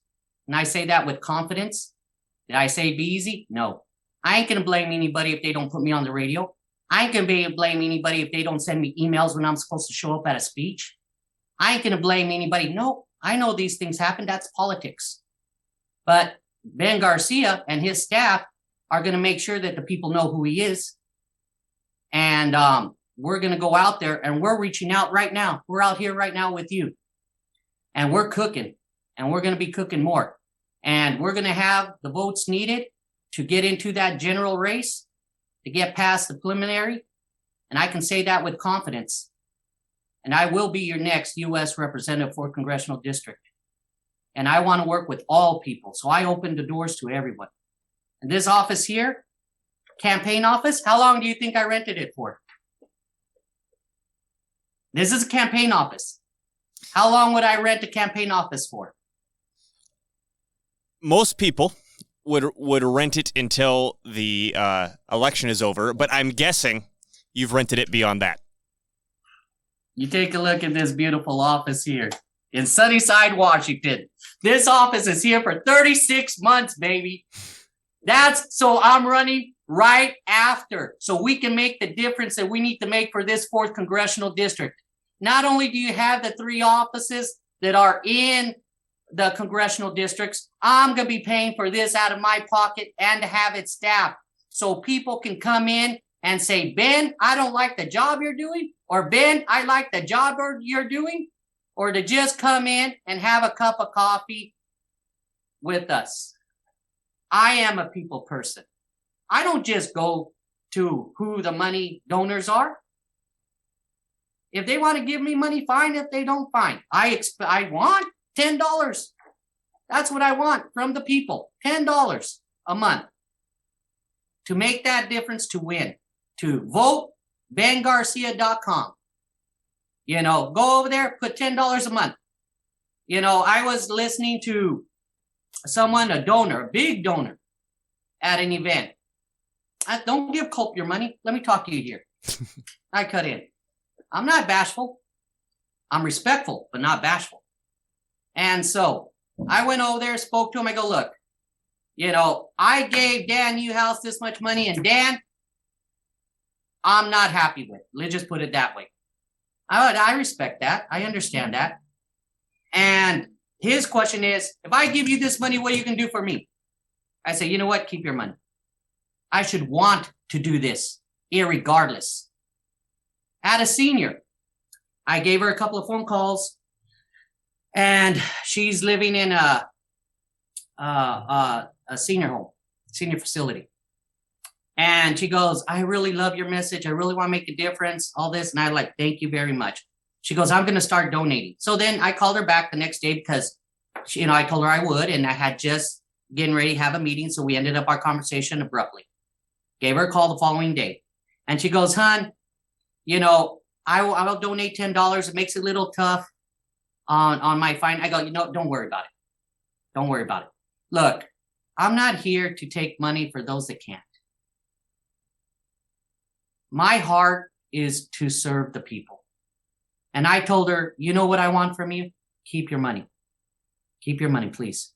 and I say that with confidence, did I say be easy? No. I ain't going to blame anybody if they don't put me on the radio. I ain't going to blame anybody if they don't send me emails when I'm supposed to show up at a speech. I ain't going to blame anybody. No. I know these things happen. That's politics. But Ben Garcia and his staff are going to make sure that the people know who he is. And we're going to go out there and we're reaching out right now. We're out here right now with you. And we're cooking. And we're going to be cooking more. And we're going to have the votes needed to get into that general race, to get past the preliminary. And I can say that with confidence. And I will be your next U.S. representative for Congressional District. And I want to work with all people. So I open the doors to everyone. And this office here, campaign office, how long do you think I rented it for? This is a campaign office. How long would I rent a campaign office for? Most people would rent it until the election is over, but I'm guessing you've rented it beyond that. You take a look at this beautiful office here in Sunnyside, Washington. This office is here for 36 months, baby. So I'm running right after, so we can make the difference that we need to make for this 4th congressional district. Not only do you have the 3 offices that are in the congressional districts, I'm going to be paying for this out of my pocket and to have it staffed so people can come in and say, Ben, I don't like the job you're doing, or Ben, I like the job you're doing, or to just come in and have a cup of coffee with us. I am a people person. I don't just go to who the money donors are. If they want to give me money, fine. If they don't, fine. I want $10. That's what I want from the people. $10 a month to make that difference, to win. To vote, bengarcia.com. Go over there, put $10 a month. I was listening to someone, a donor, a big donor, at an event. Don't give Culp your money. Let me talk to you here. I cut in. I'm not bashful. I'm respectful, but not bashful. And so I went over there, spoke to him. I go, look, I gave Dan Newhouse this much money, and Dan, I'm not happy with. Let's just put it that way. I respect that. I understand that. And his question is, if I give you this money, what are you going to do for me? I say, you know what? Keep your money. I should want to do this, irregardless. At a senior, I gave her a couple of phone calls, and she's living in a senior home, senior facility. And she goes, I really love your message. I really want to make a difference, all this. And I like, thank you very much. She goes, I'm going to start donating. So then I called her back the next day because, I told her I would. And I had just getting ready to have a meeting. So we ended up our conversation abruptly. Gave her a call the following day. And she goes, hon, I will donate $10. It makes it a little tough on my fine. I go, don't worry about it. Don't worry about it. Look, I'm not here to take money for those that can't. My heart is to serve the people. And I told her, you know what I want from you? Keep your money. Keep your money, please.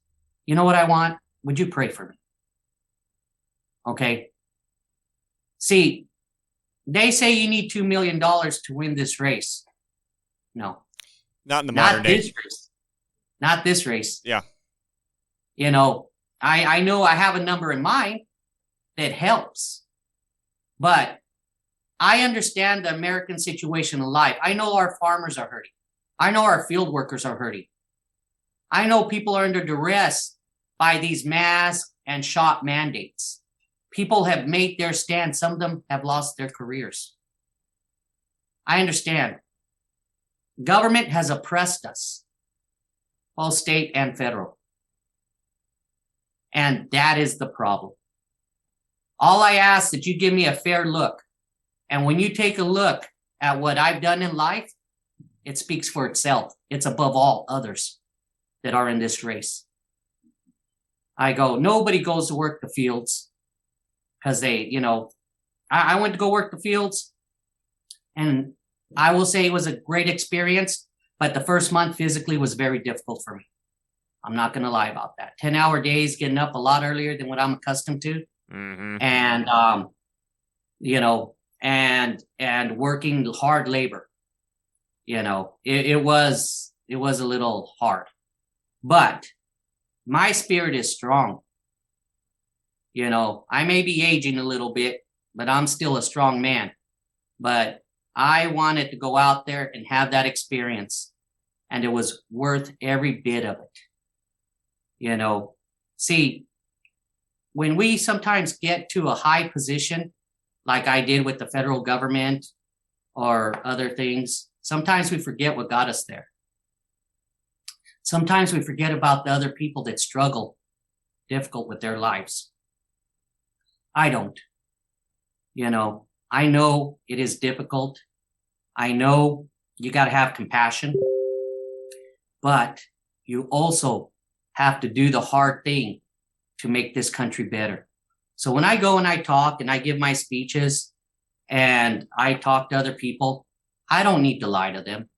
You know what I want? Would you pray for me? Okay. See, they say you need $2 million to win this race. No. Not in the modern day. This race. Not this race. Yeah. I know I have a number in mind that helps. But I understand the American situation in life. I know our farmers are hurting. I know our field workers are hurting. I know people are under duress by these mask and shot mandates. People have made their stand. Some of them have lost their careers. I understand. Government has oppressed us, both state and federal. And that is the problem. All I ask that you give me a fair look. And when you take a look at what I've done in life, it speaks for itself. It's above all others that are in this race. I go, nobody goes to work the fields because I went to go work the fields, and I will say it was a great experience, but the first month physically was very difficult for me. I'm not going to lie about that. 10-hour days, getting up a lot earlier than what I'm accustomed to. Mm-hmm. And, and working hard labor. It was a little hard, but my spirit is strong. I may be aging a little bit, but I'm still a strong man. But I wanted to go out there and have that experience, and it was worth every bit of it. See, when we sometimes get to a high position, like I did with the federal government or other things, sometimes we forget what got us there. Sometimes we forget about the other people that struggle difficult with their lives. I don't. I know it is difficult. I know you got to have compassion, but you also have to do the hard thing to make this country better. So when I go and I talk and I give my speeches and I talk to other people, I don't need to lie to them.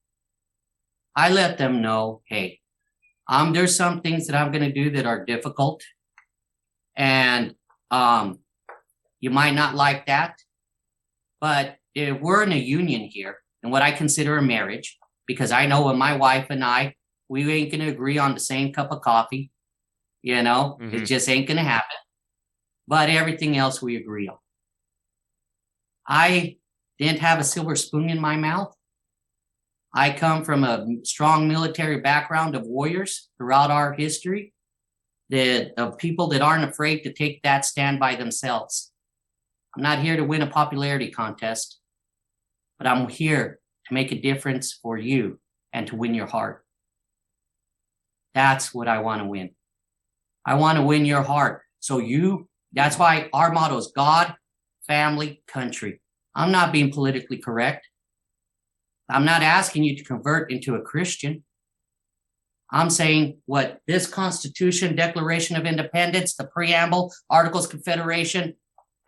I let them know, hey, there's some things that I'm going to do that are difficult, and You might not like that, but if we're in a union here, and what I consider a marriage, because I know when my wife and I, we ain't going to agree on the same cup of coffee. It just ain't going to happen. But everything else we agree on. I didn't have a silver spoon in my mouth. I come from a strong military background of warriors throughout our history, of people that aren't afraid to take that stand by themselves. I'm not here to win a popularity contest, but I'm here to make a difference for you and to win your heart. That's what I want to win. I want to win your heart. That's why our motto is God, family, country. I'm not being politically correct. I'm not asking you to convert into a Christian. I'm saying what this Constitution, Declaration of Independence, the preamble, Articles of Confederation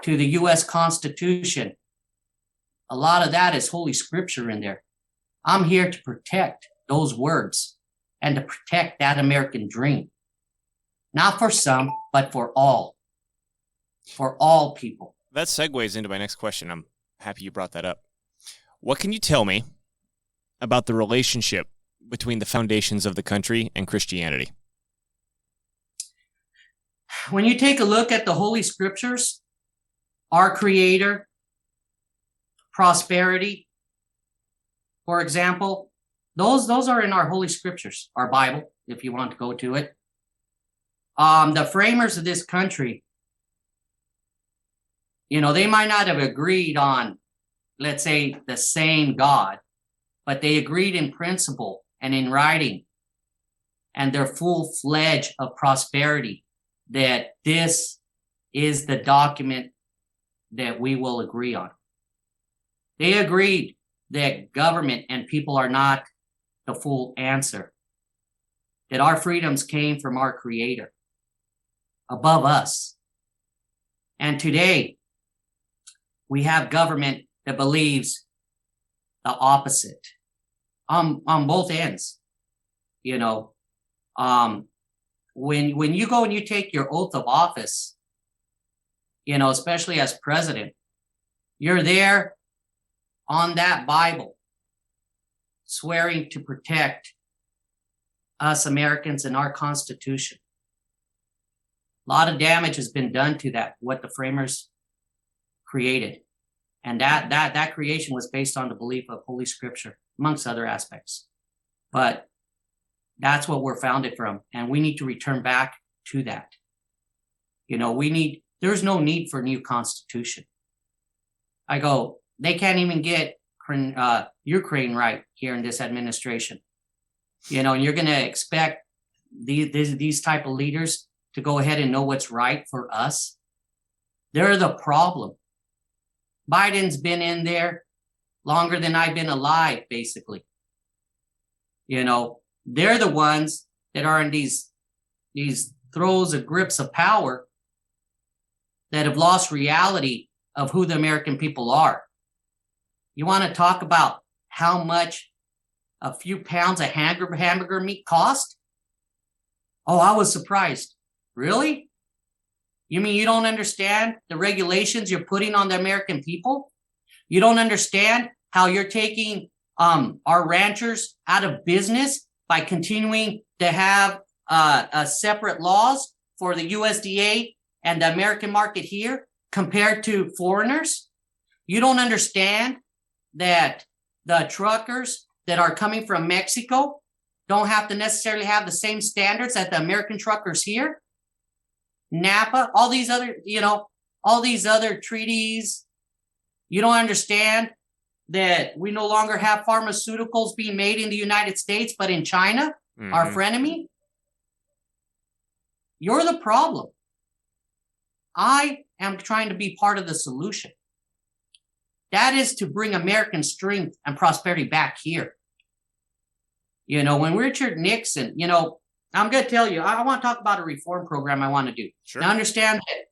to the U.S. Constitution, a lot of that is Holy Scripture in there. I'm here to protect those words and to protect that American dream. Not for some, but for all. For all people. That segues into my next question. I'm happy you brought that up. What can you tell me about the relationship between the foundations of the country and Christianity? When you take a look at the Holy Scriptures, our Creator, prosperity, for example, those are in our Holy Scriptures, our Bible, if you want to go to it. The framers of this country, they might not have agreed on, let's say, the same God, but they agreed in principle and in writing, and they're full-fledged of prosperity, that this is the document that we will agree on. They agreed that government and people are not the full answer, that our freedoms came from our Creator above us. And today, we have government that believes the opposite on both ends. When you go and you take your oath of office, especially as president, you're there on that Bible swearing to protect us Americans and our Constitution. A lot of damage has been done to that, what the framers created. And that creation was based on the belief of Holy Scripture, amongst other aspects. But that's what we're founded from. And we need to return back to that. There's no need for a new constitution. They can't even get Ukraine right here in this administration. And you're going to expect these type of leaders to go ahead and know what's right for us. They're the problem. Biden's been in there longer than I've been alive, basically. They're the ones that are in these throes of grips of power that have lost reality of who the American people are. You want to talk about how much a few pounds of hamburger meat cost? Oh, I was surprised. Really? You mean you don't understand the regulations you're putting on the American people? You don't understand how you're taking our ranchers out of business by continuing to have separate laws for the USDA and the American market here compared to foreigners? You don't understand that the truckers that are coming from Mexico don't have to necessarily have the same standards that the American truckers here? NAPA, all these other treaties. You don't understand that we no longer have pharmaceuticals being made in the United States, but in China, our frenemy. You're the problem. I am trying to be part of the solution. That is to bring American strength and prosperity back here. When Richard Nixon, I'm going to tell you, I want to talk about a reform program I want to do. Sure. Now, understand that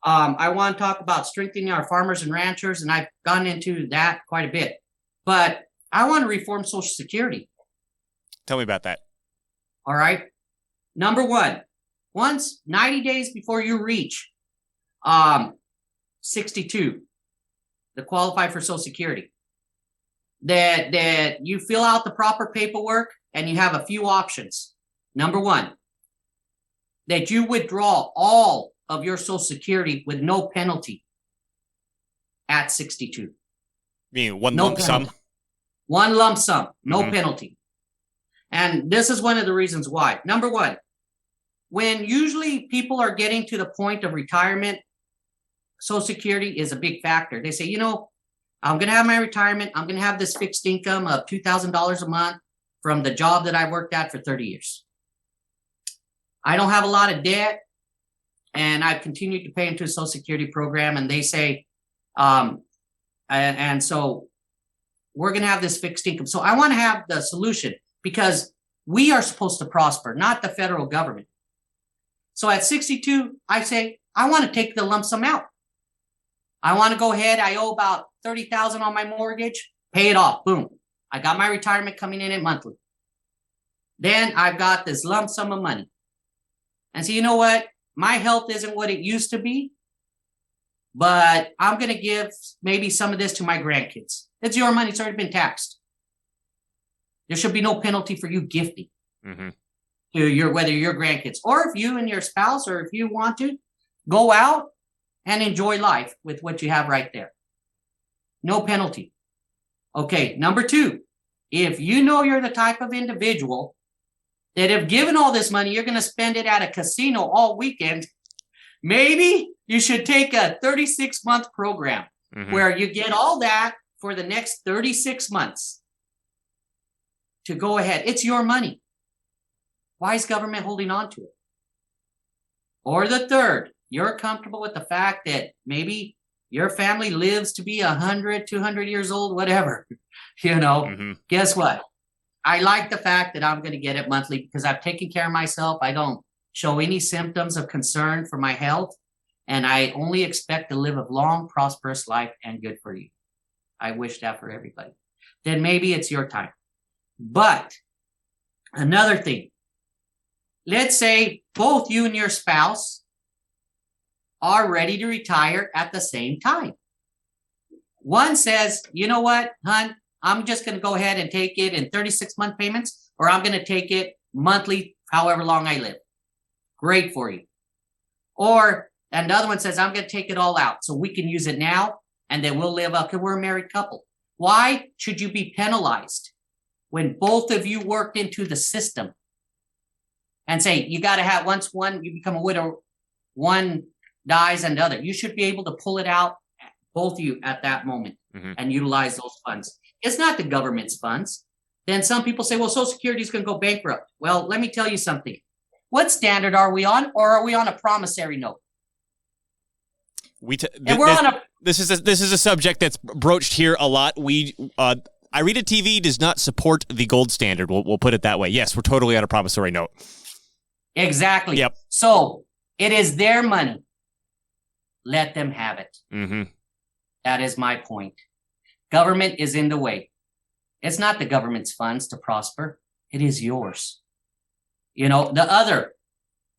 I want to talk about strengthening our farmers and ranchers, and I've gone into that quite a bit. But I want to reform Social Security. Tell me about that. All right. Number one, once 90 days before you reach 62 to qualify for Social Security. That you fill out the proper paperwork and you have a few options. Number one, that you withdraw all of your Social Security with no penalty at 62. You mean one No lump sum? penalty. One lump sum, no Mhm. penalty. And this is one of the reasons why. Number one, when usually people are getting to the point of retirement, Social Security is a big factor. They say, you know, I'm going to have my retirement. I'm going to have this fixed income of $2,000 a month from the job that I worked at for 30 years. I don't have a lot of debt, and I've continued to pay into a Social Security program. And they say, and so we're going to have this fixed income. So I want to have the solution because we are supposed to prosper, not the federal government. So at 62, I say, I want to take the lump sum out. I want to go ahead. I owe about $30,000 on my mortgage, pay it off. Boom. I got my retirement coming in at monthly. Then I've got this lump sum of money. And so, you know what? My health isn't what it used to be, but I'm going to give maybe some of this to my grandkids. It's your money. It's already been taxed. There should be no penalty for you gifting to whether your grandkids or if you and your spouse, or if you want to go out and enjoy life with what you have right there. No penalty. Okay. Number two, if you know you're the type of individual that if given all this money, you're going to spend it at a casino all weekend, maybe you should take a 36-month program where you get all that for the next 36 months to go ahead. It's your money. Why is government holding on to it? Or the third, you're comfortable with the fact that maybe your family lives to be 100, 200 years old, whatever. Guess what? I like the fact that I'm going to get it monthly because I've taken care of myself. I don't show any symptoms of concern for my health, and I only expect to live a long, prosperous life and good for you. I wish that for everybody. Then maybe it's your time. But another thing, let's say both you and your spouse are ready to retire at the same time. One says, you know what, hon, I'm just going to go ahead and take it in 36-month payments, or I'm going to take it monthly, however long I live. Great for you. Or another one says, I'm going to take it all out so we can use it now, and then we'll live up because we're a married couple. Why should you be penalized when both of you work into the system and say, you got to have, once one, you become a widow, one dies and the other. You should be able to pull it out, both of you at that moment, and utilize those funds. It's not the government's funds. Then some people say, well, Social Security is going to go bankrupt. Well, let me tell you something. What standard are we on, or are we on a promissory note? This is a subject that's broached here a lot. I Read It TV does not support the gold standard. We'll put it that way. Yes, we're totally on a promissory note. Exactly. Yep. So it is their money. Let them have it. That is my point. Government is in the way. It's not the government's funds to prosper. It is yours. The other,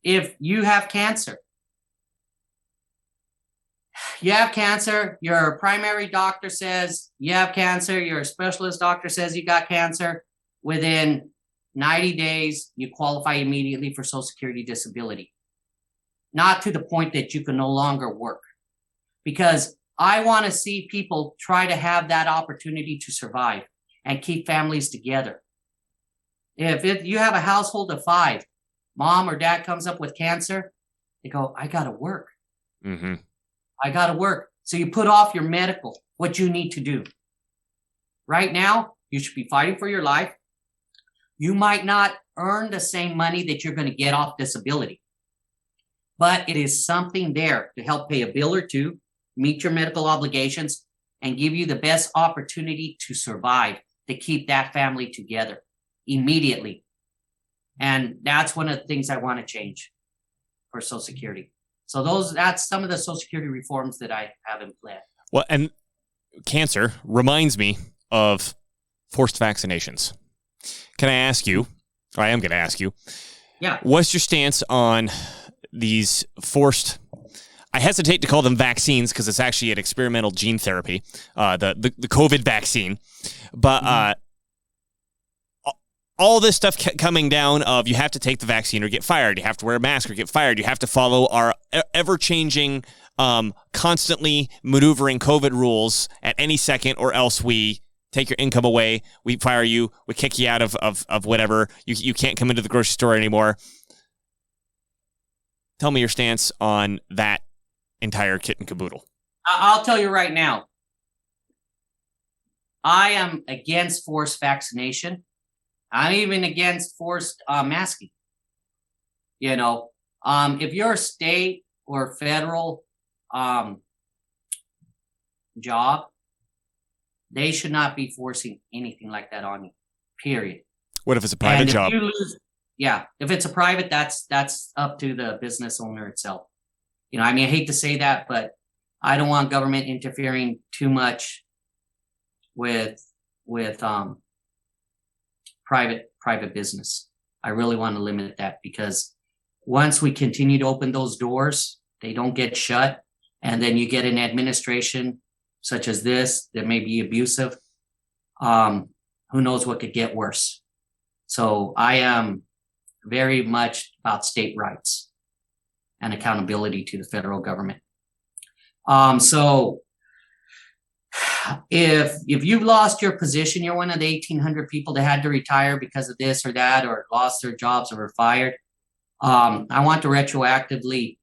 if you have cancer, your primary doctor says you have cancer, your specialist doctor says you got cancer, within 90 days, you qualify immediately for Social Security disability. Not to the point that you can no longer work. Because I want to see people try to have that opportunity to survive and keep families together. If you have a household of 5, mom or dad comes up with cancer, they go, I got to work. I got to work. So you put off your medical, what you need to do. Right now, you should be fighting for your life. You might not earn the same money that you're going to get off disability, but it is something there to help pay a bill or two, meet your medical obligations, and give you the best opportunity to survive, to keep that family together immediately. And that's one of the things I want to change for Social Security. So that's some of the Social Security reforms that I have in plan. Well, and cancer reminds me of forced vaccinations. Can I ask you, or I am going to ask you, yeah, what's your stance on these forced I hesitate to call them vaccines because it's actually an experimental gene therapy, the COVID vaccine. But all this stuff coming down of you have to take the vaccine or get fired. You have to wear a mask or get fired. You have to follow our ever-changing, constantly maneuvering COVID rules at any second, or else we take your income away, we fire you, we kick you out of whatever. You can't come into the grocery store anymore. Tell me your stance on that entire kit and caboodle. I'll tell you right now. I am against forced vaccination. I'm even against forced masking. You know, if you're a state or federal job, they should not be forcing anything like that on you, period. What if it's a private job? If it's a private, that's up to the business owner itself. You know, I mean, I hate to say that, but I don't want government interfering too much with private business. I really want to limit that, because once we continue to open those doors, they don't get shut, and then you get an administration such as this that may be abusive. Who knows what could get worse? So I am very much about state rights and accountability to the federal government. So if you've lost your position, you're one of the 1,800 people that had to retire because of this or that, or lost their jobs or were fired, I want to retroactively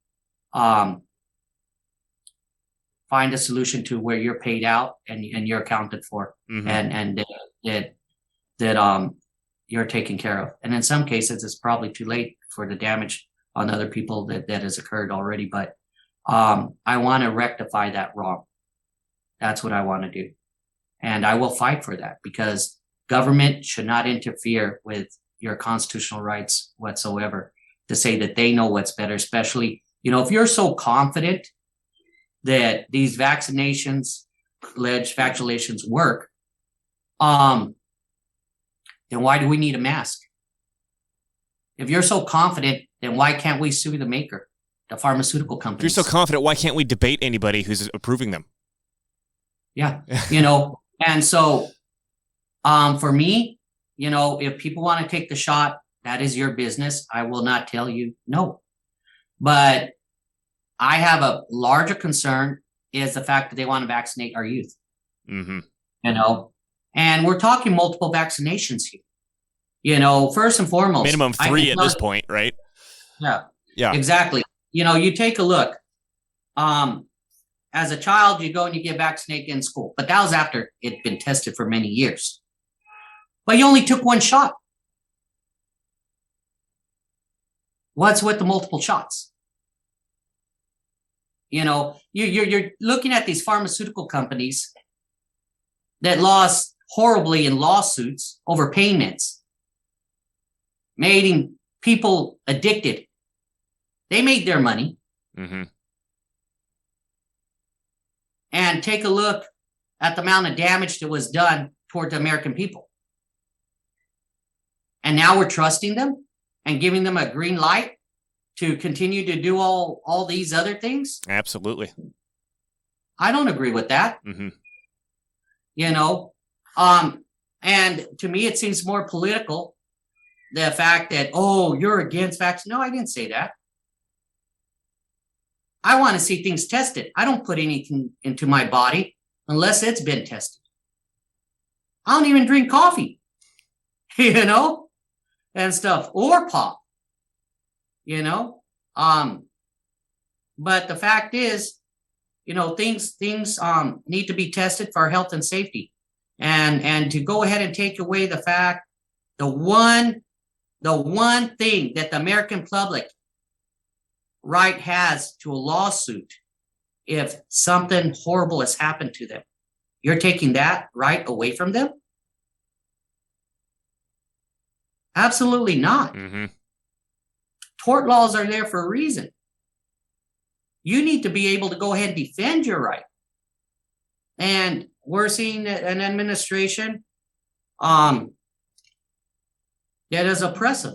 find a solution to where you're paid out and you're accounted for, and that you're taken care of. And in some cases, it's probably too late for the damage on other people that has occurred already. But I want to rectify that wrong. That's what I want to do. And I will fight for that, because government should not interfere with your constitutional rights whatsoever, to say that they know what's better, especially, you know, if you're so confident that these vaccinations, alleged vaccinations work, then why do we need a mask? If you're so confident, then why can't we sue the maker, the pharmaceutical companies? If you're so confident, why can't we debate anybody who's approving them? Yeah, you know, and so for me, you know, if people want to take the shot, that is your business. I will not tell you no. But I have a larger concern is the fact that they want to vaccinate our youth. You know, and we're talking multiple vaccinations here. You know, first and foremost, minimum 3 at this point, right? Yeah, exactly. You know, you take a look. As a child, you go and you get vaccinated in school, but that was after it'd been tested for many years. But you only took one shot. What's with the multiple shots? You know, you're looking at these pharmaceutical companies that lost horribly in lawsuits over payments, making people addicted. They made their money. And take a look at the amount of damage that was done toward the American people. And now we're trusting them and giving them a green light to continue to do all these other things. Absolutely. I don't agree with that. You know, and to me, it seems more political. The fact that, oh, you're against vaccine. No, I didn't say that. I want to see things tested. I don't put anything into my body unless it's been tested. I don't even drink coffee, you know, and stuff, or pop, you know. But the fact is, you know, things need to be tested for our health and safety, and to go ahead and take away the fact, the one thing that the American public right has to a lawsuit if something horrible has happened to them. You're taking that right away from them? Absolutely not. Tort laws are there for a reason. You need to be able to go ahead and defend your right. And we're seeing an administration that is oppressive.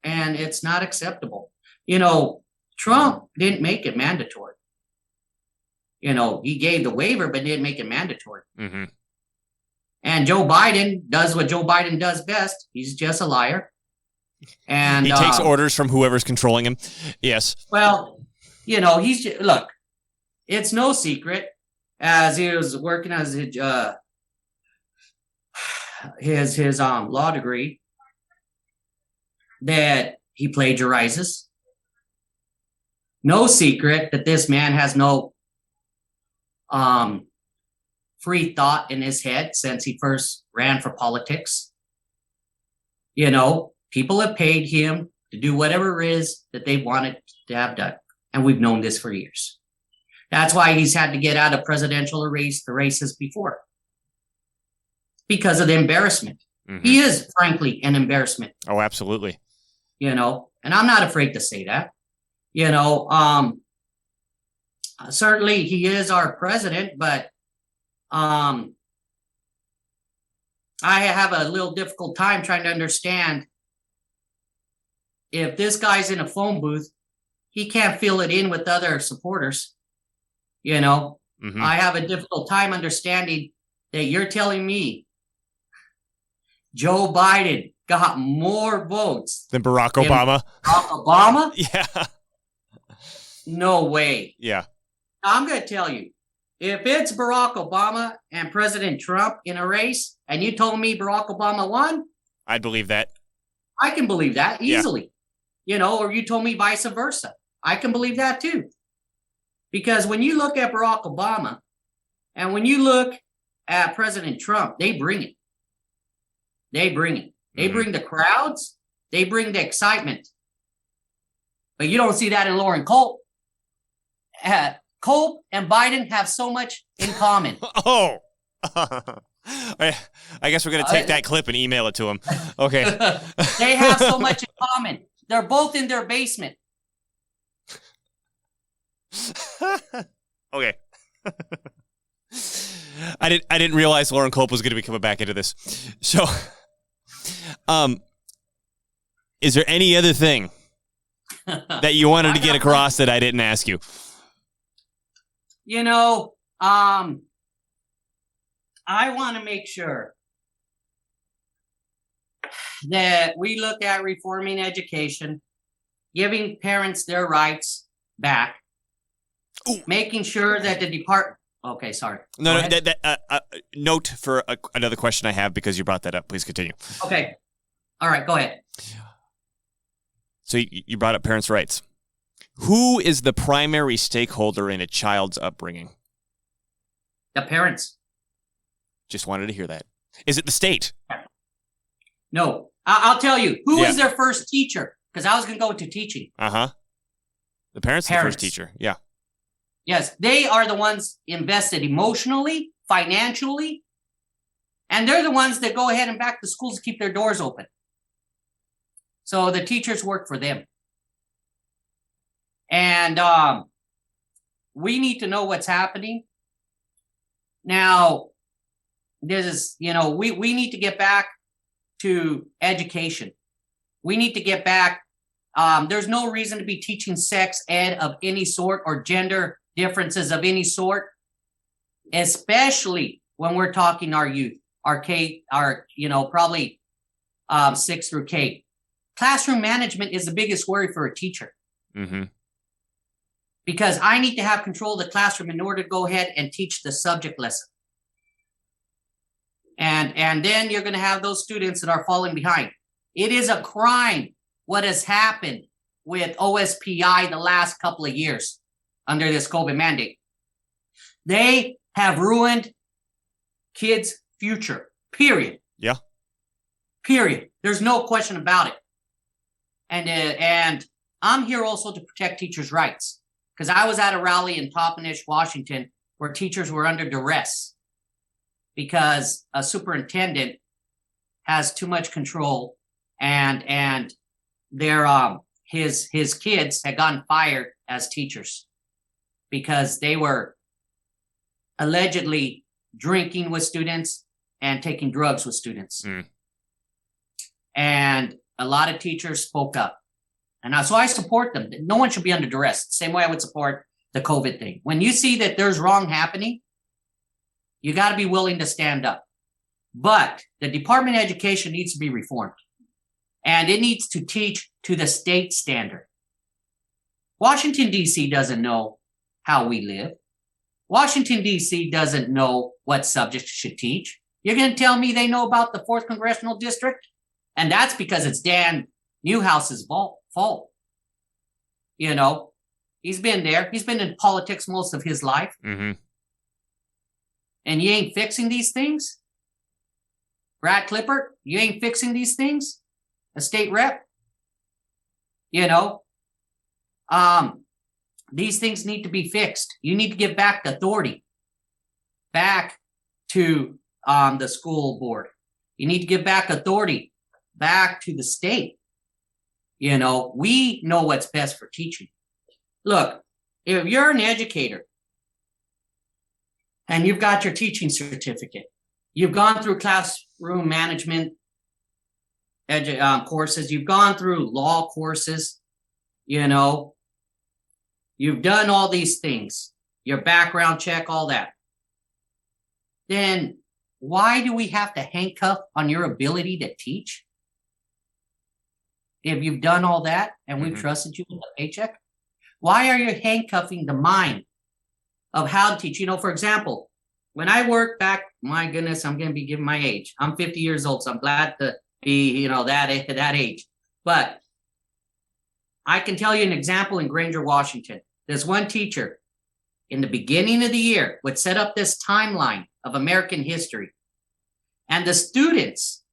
And it's not acceptable. You know, Trump didn't make it mandatory. He gave the waiver, but didn't make it mandatory. Mm-hmm. And Joe Biden does what Joe Biden does best. He's just a liar. And he takes orders from whoever's controlling him. Yes. Well, look, it's no secret, as he was working as his law degree, that he plagiarizes. No secret that this man has no free thought in his head since he first ran for politics. People have paid him to do whatever it is that they wanted to have done. And we've known this for years. That's why he's had to get out of presidential races before. Because of the embarrassment. Mm-hmm. He is, frankly, an embarrassment. Oh, absolutely. And I'm not afraid to say that. Certainly he is our president, but I have a little difficult time trying to understand if this guy's in a phone booth, he can't fill it in with other supporters. Mm-hmm. I have a difficult time understanding that you're telling me Joe Biden got more votes than Barack Obama. Barack Obama? Yeah. No way. Yeah. I'm going to tell you, if it's Barack Obama and President Trump in a race, and you told me Barack Obama won, I'd believe that. I can believe that easily. Or you told me vice versa. I can believe that too. Because when you look at Barack Obama and when you look at President Trump, they bring it. They bring it. They Mm-hmm. bring the crowds. They bring the excitement. But you don't see that in Lauren Culp. Culp and Biden have so much in common. Oh. I guess we're going to take that clip and email it to him. Okay. They have so much in common. They're both in their basement. Okay. I didn't realize Lauren Culp was going to be coming back into this. So, is there any other thing that you wanted to get across that I didn't ask you? I want to make sure that we look at reforming education, giving parents their rights back, making sure that the department. Okay, sorry. No. Note for another question I have because you brought that up. Please continue. Okay. All right. Go ahead. So you brought up parents' rights. Who is the primary stakeholder in a child's upbringing? The parents. Just wanted to hear that. Is it the state? No. I'll tell you. Who is their first teacher? Because I was going to go to teaching. Uh-huh. The parents are the first teacher. Yeah. Yes. They are the ones invested emotionally, financially, and they're the ones that go ahead and back the schools to keep their doors open. So the teachers work for them. And we need to know what's happening. Now, this is, we need to get back to education. We need to get back. There's no reason to be teaching sex ed of any sort or gender differences of any sort, especially when we're talking our youth, probably 6 through K. Classroom management is the biggest worry for a teacher. Mm-hmm. Because I need to have control of the classroom in order to go ahead and teach the subject lesson. And then you're going to have those students that are falling behind. It is a crime what has happened with OSPI the last couple of years under this COVID mandate. They have ruined kids' future, period. Yeah. Period. There's no question about it. And I'm here also to protect teachers' rights. Because I was at a rally in Toppenish, Washington, where teachers were under duress because a superintendent has too much control, and his kids had gotten fired as teachers because they were allegedly drinking with students and taking drugs with students. Mm. And a lot of teachers spoke up. And so I support them. No one should be under duress. Same way I would support the COVID thing. When you see that there's wrong happening, you got to be willing to stand up. But the Department of Education needs to be reformed. And it needs to teach to the state standard. Washington, D.C. doesn't know how we live. Washington, D.C. doesn't know what subjects should teach. You're going to tell me they know about the 4th Congressional District? And that's because it's Dan Newhouse's fault. You know, he's been there. He's been in politics most of his life. Mm-hmm. And you ain't fixing these things? Brad Clippert, you ain't fixing these things? A state rep? You know, these things need to be fixed. You need to give back the authority back to the school board. You need to give back authority back to the state. You know, we know what's best for teaching. Look, if you're an educator and you've got your teaching certificate, you've gone through classroom management courses, you've gone through law courses, you know, you've done all these things, your background check, all that. Then why do we have to handcuff on your ability to teach? If you've done all that and we've trusted you with a paycheck, why are you handcuffing the mind of how to teach? You know, for example, when I worked back, my goodness, I'm going to be giving my age. I'm 50 years old, so I'm glad to be, you know, that age. But I can tell you an example in Granger, Washington. There's one teacher in the beginning of the year would set up this timeline of American history. And the students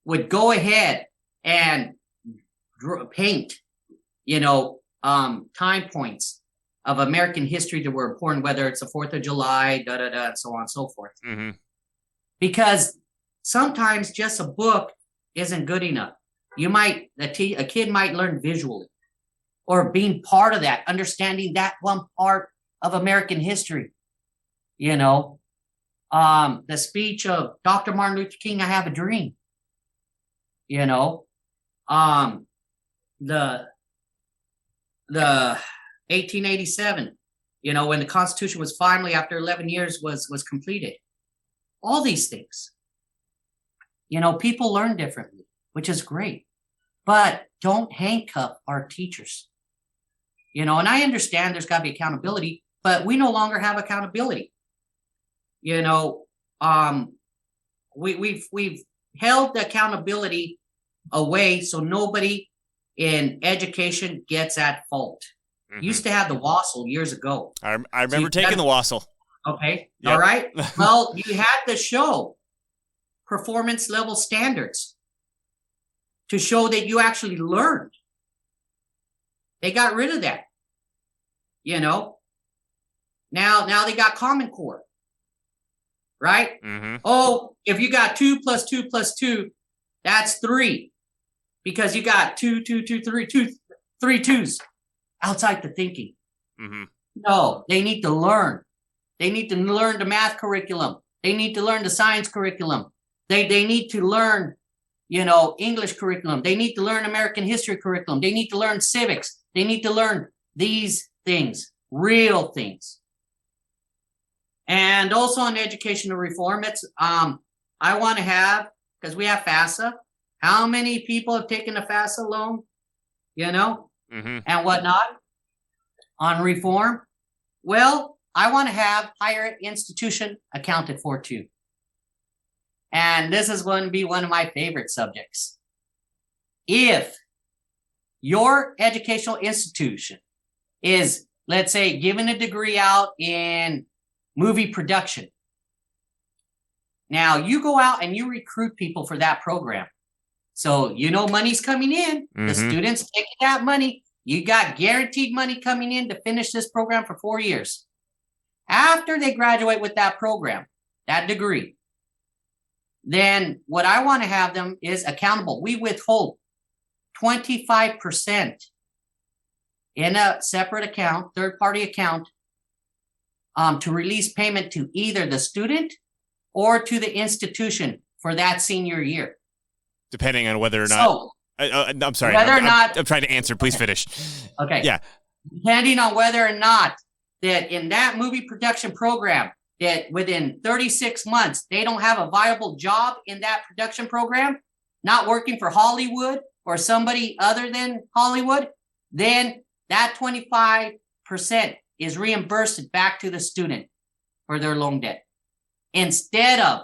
would go ahead and paint, you know, time points of American history that were important, whether it's the 4th of July, and so on and so forth. Mm-hmm. Because sometimes just a book isn't good enough. You might, a kid might learn visually or being part of that, understanding that one part of American history. You know, the speech of Dr. Martin Luther King, I Have a Dream. You know, the 1887, you know, when the Constitution was finally, after 11 years, was completed. All these things. You know, people learn differently, which is great. But don't handcuff our teachers. You know, and I understand there's got to be accountability, but we no longer have accountability. You know, we've held the accountability away so nobody in education gets at fault. Mm-hmm. Used to have the WASL years ago. I remember taking the WASL. Okay. Yep. All right. Well, you had to show performance level standards to show that you actually learned. They got rid of that. You know, now they got Common Core, right? Mm-hmm. Oh, if you got 2 + 2 + 2, that's 3, because you got 2, 2, 2, 3, 2, 3 twos outside the thinking. Mm-hmm. No, they need to learn. They need to learn the math curriculum. They need to learn the science curriculum. They need to learn, you know, English curriculum. They need to learn American history curriculum. They need to learn civics. They need to learn these things, real things. And also on educational reform, it's I want to have, because we have FAFSA. How many people have taken a FAFSA loan, you know, and whatnot on reform? Well, I want to have higher institution accounted for too. And this is going to be one of my favorite subjects. If your educational institution is, let's say, given a degree out in movie production, now you go out and you recruit people for that program. So, you know, money's coming in. The students taking that money. You got guaranteed money coming in to finish this program for 4 years. After they graduate with that program, that degree, then what I want to have them is accountable. We withhold 25% in a separate account, third-party account, to release payment to either the student or to the institution for that senior year. Depending on whether or not I'm sorry. Whether or not I'm trying to answer. Please finish. Okay. Yeah. Depending on whether or not that in that movie production program that within 36 months they don't have a viable job in that production program, not working for Hollywood or somebody other than Hollywood, then that 25% is reimbursed back to the student for their loan debt instead of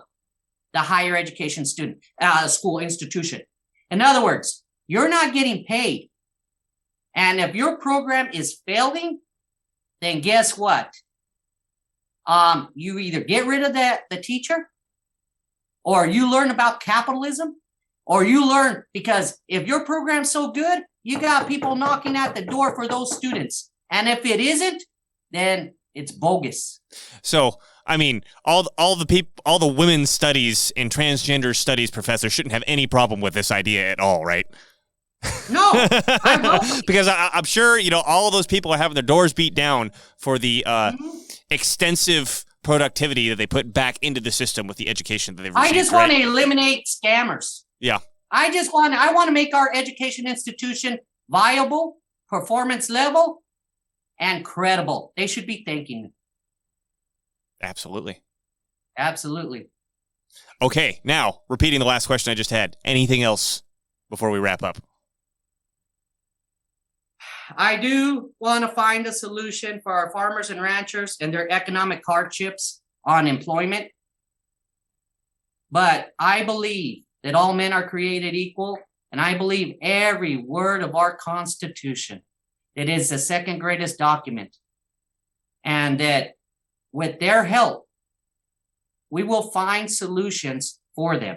the higher education student, school institution. In other words, you're not getting paid. And if your program is failing, then guess what? You either get rid of the teacher, or you learn about capitalism, or you learn, because if your program's so good, you got people knocking at the door for those students. And if it isn't, then it's bogus. So, I mean, all the women's studies and transgender studies professors shouldn't have any problem with this idea at all, right? No, I won't. Because I'm sure, all of those people are having their doors beat down for the extensive productivity that they put back into the system with the education that they've received. I just want to eliminate scammers. Yeah. I want to make our education institution viable, performance level, and credible. They should be thanking me. Absolutely. Absolutely. Okay, now, repeating the last question I just had. Anything else before we wrap up? I do want to find a solution for our farmers and ranchers and their economic hardships on employment. But I believe that all men are created equal, and I believe every word of our Constitution. It is the second greatest document, and that with their help, we will find solutions for them.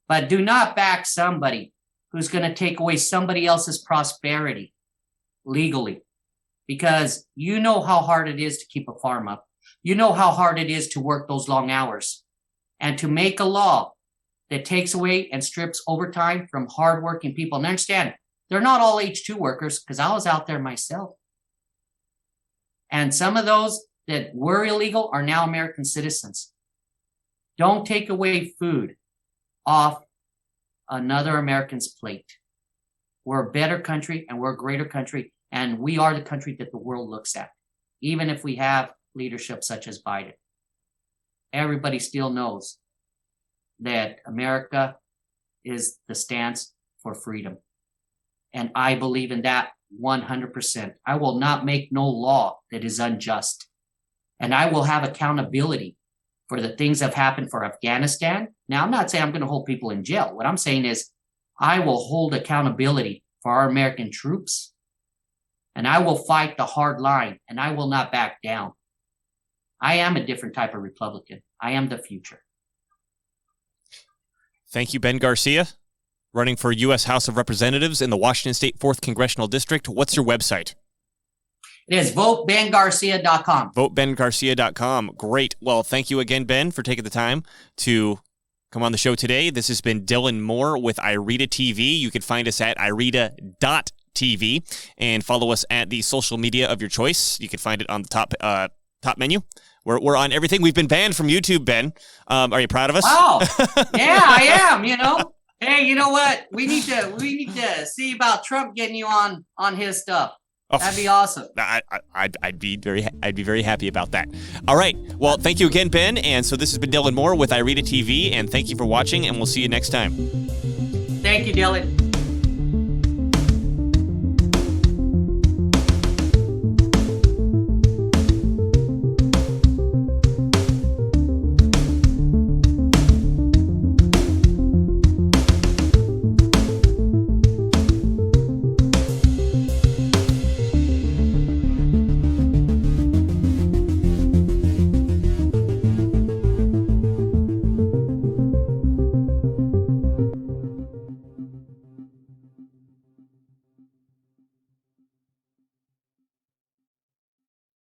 But do not back somebody who's going to take away somebody else's prosperity legally, because you know how hard it is to keep a farm up. You know how hard it is to work those long hours, and to make a law that takes away and strips overtime from hardworking people. And understand, they're not all H-2 workers, because I was out there myself. And some of those that were illegal are now American citizens. Don't take away food off another American's plate. We're a better country, and we're a greater country, and we are the country that the world looks at, even if we have leadership such as Biden. Everybody still knows that America is the stance for freedom. And I believe in that 100%. I will not make no law that is unjust. And I will have accountability for the things that have happened for Afghanistan. Now, I'm not saying I'm going to hold people in jail. What I'm saying is I will hold accountability for our American troops, and I will fight the hard line, and I will not back down. I am a different type of Republican. I am the future. Thank you, Ben Garcia, running for U.S. House of Representatives in the Washington State 4th Congressional District. What's your website? It is votebengarcia.com. Votebengarcia.com. Great. Well, thank you again, Ben, for taking the time to come on the show today. This has been Dylan Moore with IRETA TV. You can find us at ireta.tv and follow us at the social media of your choice. You can find it on the top menu. We're on everything. We've been banned from YouTube, Ben. Are you proud of us? Wow. Yeah, I am, Hey, you know what? We need to see about Trump getting you on his stuff. Oh, that'd be awesome. I'd be very happy about that. All right. Well, thank you again, Ben. And so this has been Dylan Moore with IRETA TV, and thank you for watching, and we'll see you next time. Thank you, Dylan.